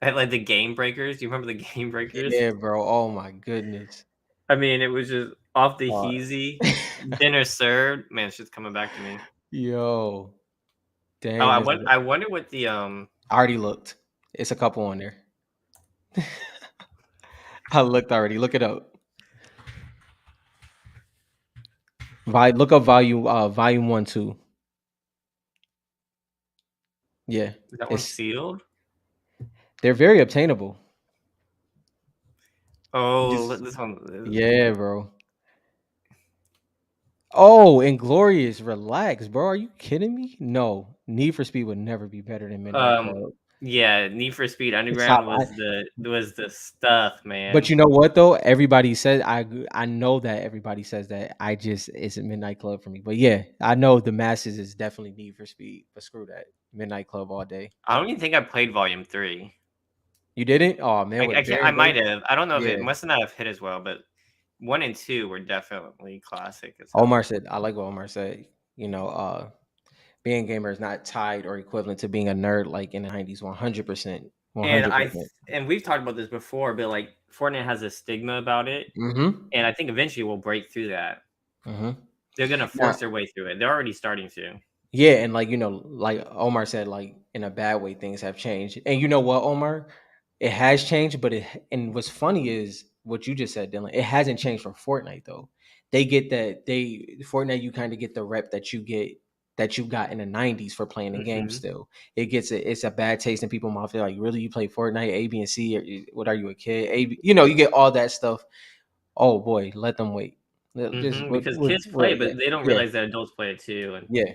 I had like the game breakers. Do you remember the game breakers? Yeah, bro. Oh my goodness. I mean, it was just off the Uh, heezy. Dinner served. Man, it's just coming back to me. yo, Oh, dang. I wonder what the I already looked. It's a couple on there. I looked already. Look it up. Look up volume 1, 2. Yeah. is that one It's sealed? they're very obtainable. Oh, Just this one. yeah, bro. Oh, Inglorious, relax, bro. Are you kidding me? No, Need for Speed would never be better than Midnight Um, Club. yeah, Need for Speed It's top. Underground was the stuff, But man. you know what though? Everybody says I know that everybody says that. I just it's a Midnight Club for me. But yeah, I know the masses is definitely Need for Speed. But screw that, Midnight Club all day. I don't even think I played Volume 3. You didn't? Oh man, I with can't. I Barry might White. have. I don't know if it Yeah, must not have hit as well, but 1 and 2 were definitely classic as Omar hell. said, I like what Omar said. You know, being a gamer is not tied or equivalent to being a nerd like in the 90s. 100%. And 100%. we've talked about this before, but like Fortnite has a stigma about it, Mm-hmm. and I think eventually we'll break through that. Mm-hmm. They're gonna force Now, their way through it. They're already starting to. yeah, and like like Omar said, like in a bad way, things have changed. And you know what, Omar, it has changed, but and what's funny is what you just said, Dylan. It hasn't changed from Fortnite though. They get that Fortnite, you kind of get the rep that you got in the '90s for playing the game. Hmm. Still, it's a bad taste in people's mouth. They're like, really, you play Fortnite, A, B, and C? Or, what are you, a kid? A, B, you get all that stuff. Oh boy, let them wait. Just Hmm. Because kids play, yeah, but they don't yeah, realize that adults play it too. And yeah.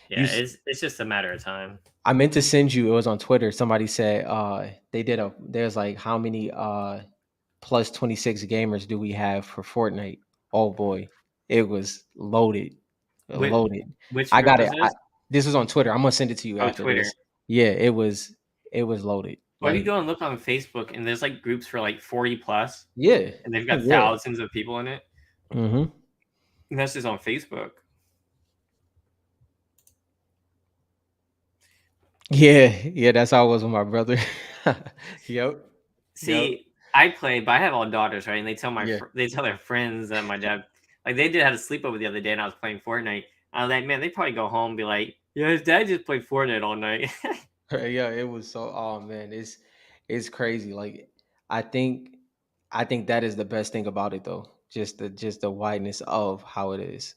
You yeah, it's just a matter of time. I meant to send you, it was on Twitter. Somebody said there's like how many plus 26 gamers do we have for Fortnite? Oh boy, it was loaded. Which Loaded. which I group got it. was this? This was on Twitter. I'm gonna send it to you Oh, after Twitter. this. Yeah, it was loaded. Or if you Like, go and look on Facebook, and there's like groups for like 40 plus, yeah. and they've Oh got yeah. thousands of people in it. Hmm. And that's just on Facebook. Yeah, yeah, that's how it was with my brother. Yep. Yep. See, I play, but I have all daughters, right? And Yeah. they tell their friends that my dad, like they did have a sleepover the other day, and I was playing Fortnite. I was like, man, they probably go home and be like, yeah, his dad just played Fortnite all night. Yeah, it was so, oh man, it's crazy. Like, I think I think that is the best thing about it though. Just the wideness of how it is.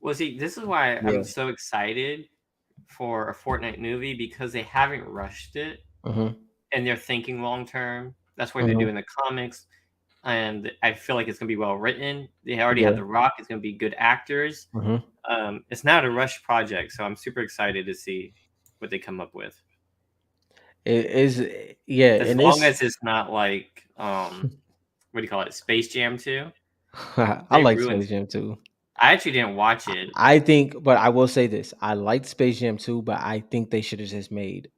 Well, see, this is why I'm Yeah. so excited for a Fortnite movie because they haven't rushed it Hmm. and they're thinking long term. That's why they're Hmm. doing the comics, and I feel like it's gonna be well written. They already have Yeah. The Rock. It's gonna be good actors. Hmm. It's not a rush project, so I'm super excited to see what they come up with. It is, yeah, As and long it's as it's not like what do you call it, Space Jam 2? I They like ruined. Space Jam too. I actually didn't watch it. I think, but I will say this: I liked Space Jam too, but I think they should have just made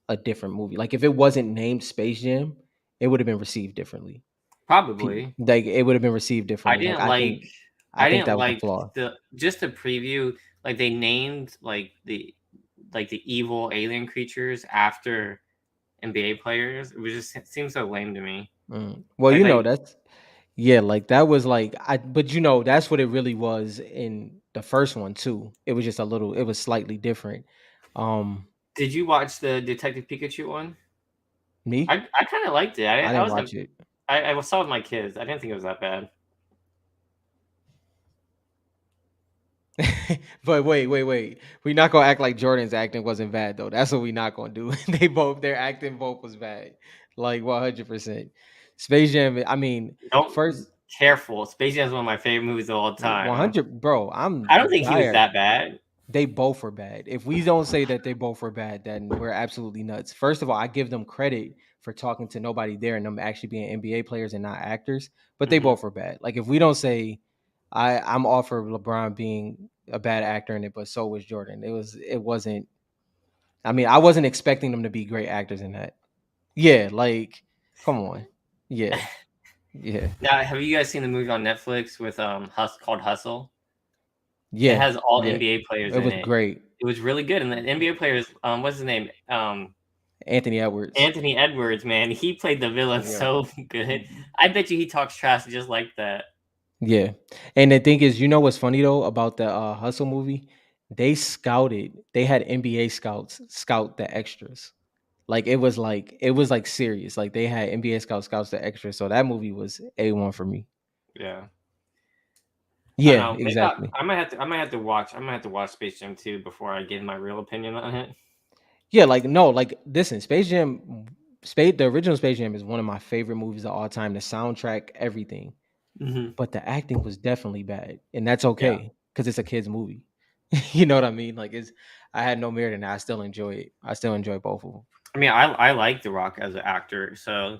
a different movie. Like if it wasn't named Space Jam, it would have been received differently. Probably. Like it would have been received I differently. Like didn't like. I I think didn't that was the like flaw. the just the preview. Like they named like the evil alien creatures after NBA players. It was just it seems so lame to me. Well, Like that's yeah, like that was like but that's what it really was in the first one too. It was just it was slightly different. Um, did you watch the Detective Pikachu one? Me, I kind of liked it. I I didn't was watch it. I saw it with my kids. I didn't think it was that bad. But wait. We not gonna act like Jordan's acting wasn't bad though. That's what we not gonna do. Their acting both was bad, like 100%. Space Jam. I mean, Don't first careful. Space Jam is one of my favorite movies of all time. 100, bro. I don't think he was I that bad. They both were bad. If we don't say that they both were bad, then we're absolutely nuts. First of all, I give them credit for talking to nobody there and them actually being NBA players and not actors, but they Hmm. both were bad. Like if we don't say I'm all for LeBron being a bad actor in it, but so was Jordan. It wasn't I mean, I wasn't expecting them to be great actors in that. Yeah, like come on. Yeah. Yeah. Now, have you guys seen the movie on Netflix with called Hustle? It Yeah. has all Yeah. NBA players It in was it. great. It was really good, and the NBA players, what's his name? Anthony Edwards. Anthony Edwards, man, he played the villain Yeah. so good. I bet you he talks trash just like that. Yeah. And the thing is, you know what's funny though about the Hustle movie? They had NBA scouts scout the extras. It was like serious. Like they had NBA scouts the extras. So that movie was A1 for me. Yeah, I don't Yeah, know. Maybe exactly. I might have to watch. I might have to watch Space Jam 2 before I give my real opinion on it. Yeah, like no, like listen, the original Space Jam is one of my favorite movies of all time. The soundtrack, everything. Hmm. But the acting was definitely bad. And that's Yeah, okay because it's a kid's movie. You know what I mean? Like I had no merit in that. I still enjoy it. I still enjoy both of them. I mean, I like The Rock as an actor, so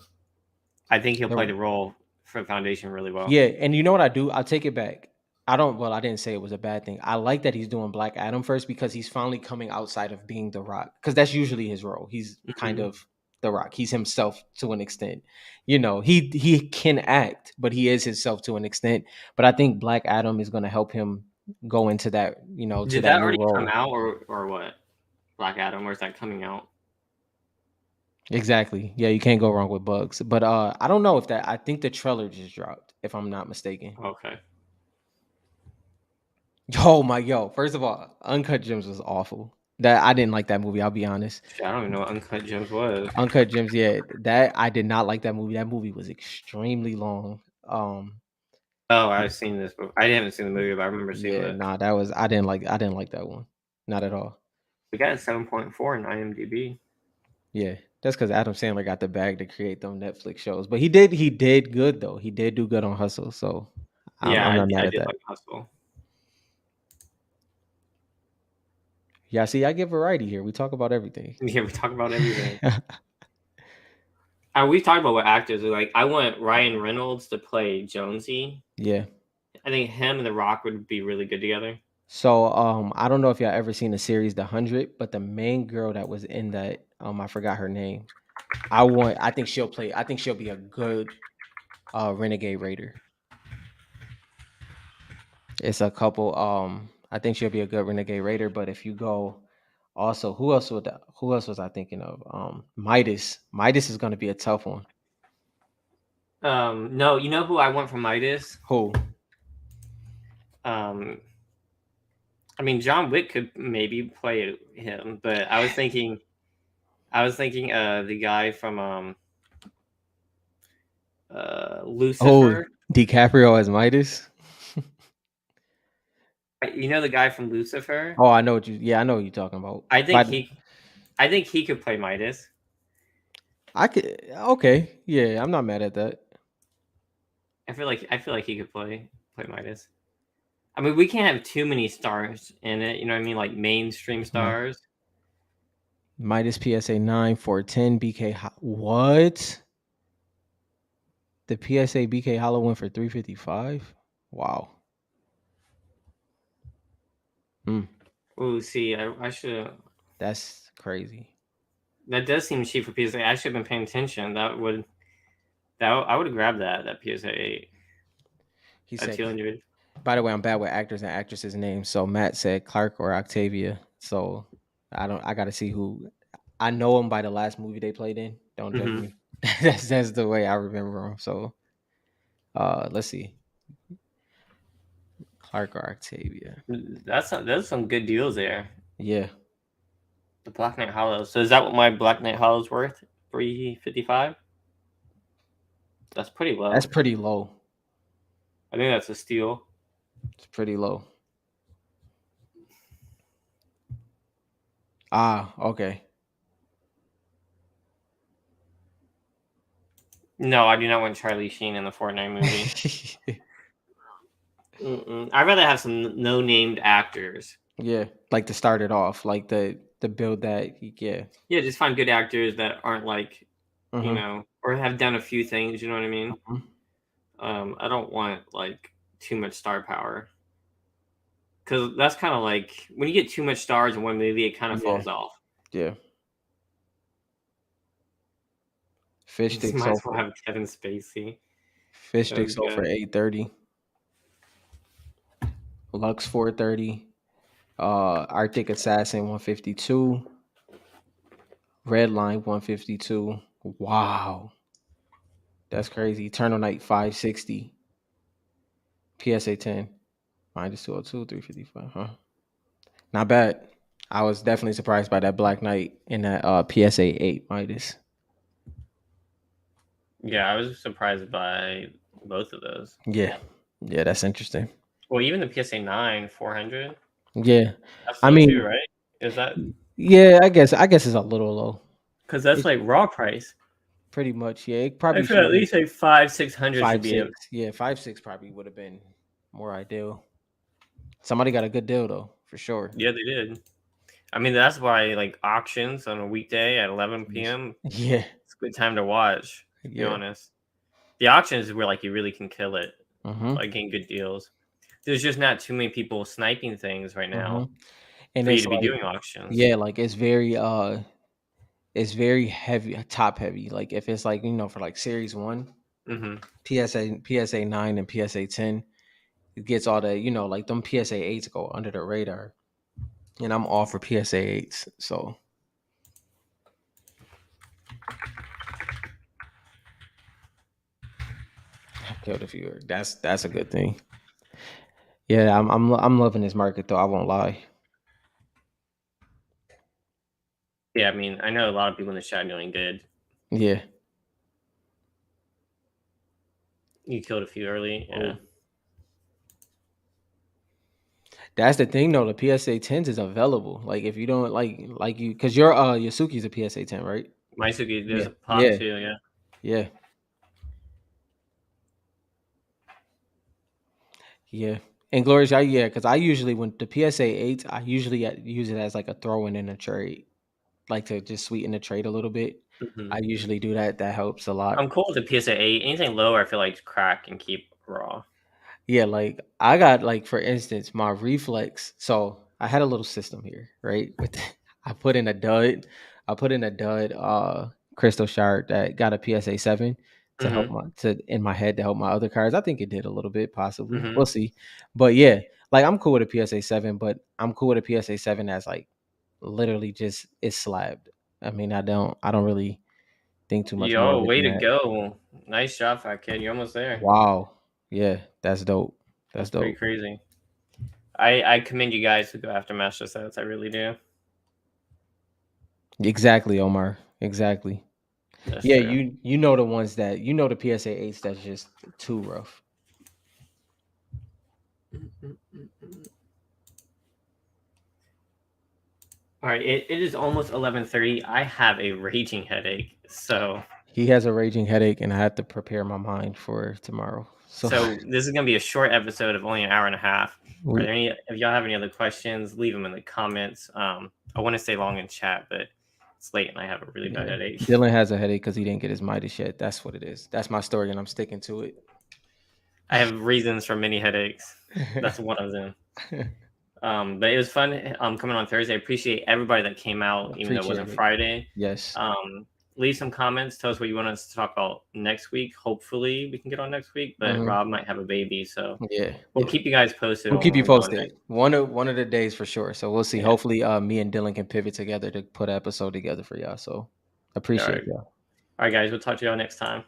I think he'll play They're- the role for Foundation really well. Yeah, and you know what I do? I'll take it back. I didn't say it was a bad thing. I like that he's doing Black Adam first because he's finally coming outside of being The Rock. Because that's usually his role. He's kind Hmm. of The Rock. He's himself to an extent. He can act, but he is himself to an extent. But I think Black Adam is going to help him go into that, to Did that that new already come role. out or what? Black Adam, or is that coming out? Exactly. Yeah, you can't go wrong with Bugs. But I don't know if that. I think the trailer just dropped, if I'm not mistaken. Okay. Yo. First of all, Uncut Gems was awful. That I didn't like that movie. I'll be honest. Shit, I don't even know what Uncut Gems was. Uncut Gems, yeah, that I did not like that movie. That movie was extremely long. Oh, I've seen this, but I haven't seen the movie, but I remember seeing Yeah, this. nah, I didn't like that one. Not at all. We got a 7.4 in IMDb. Yeah. That's because Adam Sandler got the bag to create them Netflix shows. But he did good though. He did do good on Hustle. So I'm Yeah, not mad I at did that. like Hustle. Yeah, see, I get variety here. We talk about everything. Yeah, we talk about everything. We talked about what actors are like. I want Ryan Reynolds to play Jonesy. Yeah. I think him and The Rock would be really good together. So I don't know if y'all ever seen the series The 100, but the main girl that was in that, I forgot her name. I think she'll be a good Renegade Raider. It's a couple. I think she'll be a good Renegade Raider. But if you go, also, who else was I thinking of? Midas. Midas is going to be a tough one. No, you know who I want from Midas? Who? Um, I mean, John Wick could maybe play him, but I was thinking, the guy from Oh, Lucifer. DiCaprio as Midas. You know the guy from Lucifer. Oh, I know what you. Yeah, I know what you're talking about. I think But he, I think he could play Midas. I could. Okay, yeah, I'm not mad at that. I feel like he could play Midas. I mean, we can't have too many stars in it. You know what I mean? Like mainstream Yeah. stars. Midas PSA 9 410 BK. What? The PSA BK Hollow went for 355. Wow. Mm, Oh, see, I should. that's crazy. That does seem cheap for PSA. I should have been paying attention. I would have grabbed that PSA 8 He at said. 200. By the way, I'm bad with actors and actresses' names. So Matt said Clark or Octavia. So I don't. I got to see who. I know him by the last movie they played in. Don't judge Mm-hmm. me. That's the way I remember him. So let's see. Clark or Octavia. That's some good deals there. Yeah, The Black Knight Hollows. So is that what my Black Knight Hollow's worth? 355. That's pretty that's low. pretty low. I think that's a steal. It's pretty low. Ah, okay. No, I do not want Charlie Sheen in the Fortnite movie. I'd rather have some no-named actors. Yeah, like to start it off, like the build that. Yeah. Yeah, just find good actors that aren't like, Mm-hmm. or have done a few things. You know what I mean? Hmm. I don't want like too much star power, because that's kind of like when you get too much stars in one movie, it kind of Yeah. falls off. Yeah. Fish You sticks might sold as well for have Kevin Spacey. fish Oh sticks sold for god. 830. Lux 430. Arctic Assassin 152. Redline 152. Wow. That's crazy. Eternal Night 560. PSA 10. Minus 202, 355. Huh. Not bad. I was definitely surprised by that Black Knight in that PSA 8 minus. Yeah, I was surprised by both of those. Yeah. Yeah, that's interesting. Well, even the PSA 9 400. Yeah. That's I low too, mean, right? Is that yeah, I guess it's a little low. because that's It's like raw price? pretty much, yeah. It I probably feel should at have been least like 5 600 should five be six. it. Yeah, 5 6 probably would have been more ideal. Somebody got a good deal though, for sure. Yeah, they did. I mean, that's why like auctions on a weekday at 11 p.m. Yeah, It's a good time to watch. To be yeah. honest, the auctions is where like you really can kill it, Mm-hmm. like getting good deals. There's just not too many people sniping things right Mm-hmm. now And for you it's to be like, doing auctions. yeah, like it's very heavy, top heavy. Like if it's like for like Series One, Mm-hmm. PSA 9 and PSA 10, it gets all the like them PSA 8s go under the radar, and I'm all for PSA 8s. So I killed a few. That's a good thing. Yeah, I'm loving this market though. I won't lie. Yeah, I mean, I know a lot of people in the chat doing good. Yeah. You killed a few early, yeah. Oh. That's the thing though. The PSA 10s is available. Like if you don't like you, because your Yasuki's a PSA 10, right? Maisuke, there's Yeah. a pop Yeah. too, yeah. Yeah. Yeah. And Glorious, yeah, because I usually when the PSA 8s, I usually use it as like a throw in a trade, like to just sweeten the trade a little bit. Mm-hmm. I usually do that. That helps a lot. I'm cool with the PSA 8. Anything lower, I feel like crack and keep raw. Yeah, like I got like for instance, my reflex. So I had a little system here, right? I put in a dud. I put in a dud crystal shard that got a PSA 7 to help Mm-hmm. in my head to help my other cards. I think it did a little bit, possibly. Mm-hmm. We'll see. But yeah, like I'm cool with a PSA 7, but I'm cool with a PSA 7 that's like literally just it's slabbed. I mean, I don't really think too much more Yo, of it way than to that. go. Nice job, fat kid. You're almost there. Wow. Yeah, that's dope. That's That's pretty dope. crazy. I commend you guys to go after master sets. I really do. Exactly, Omar. Exactly. That's Yeah, true. you know the ones that the PSA 8s that's just too rough. All right, it is almost 11:30. I have a raging headache. He has a raging headache and I have to prepare my mind for tomorrow. So So this is gonna be a short episode of only an hour and a half. Are we there any? If y'all have any other questions, leave them in the comments. I want to stay long in chat, but it's late and I have a really bad yeah. headache. Dylan has a headache because he didn't get his Midas yet. That's what it is. That's my story and I'm sticking to it. I have reasons for many headaches. That's one of them. But it was fun coming on Thursday. I appreciate everybody that came out, even though it Appreciate wasn't it. Friday. Yes. Leave some comments. Tell us what you want us to talk about next week. Hopefully, we can get on next week. But Mhm. Rob might have a baby, so Yeah. we'll Yeah. keep you guys posted We'll on keep when you we go on next. posted. One of the days for sure. So we'll see. Yeah. Hopefully me and Dylan can pivot together to put an episode together for y'all. So All appreciate right. y'all. All right, guys. We'll talk to y'all next time.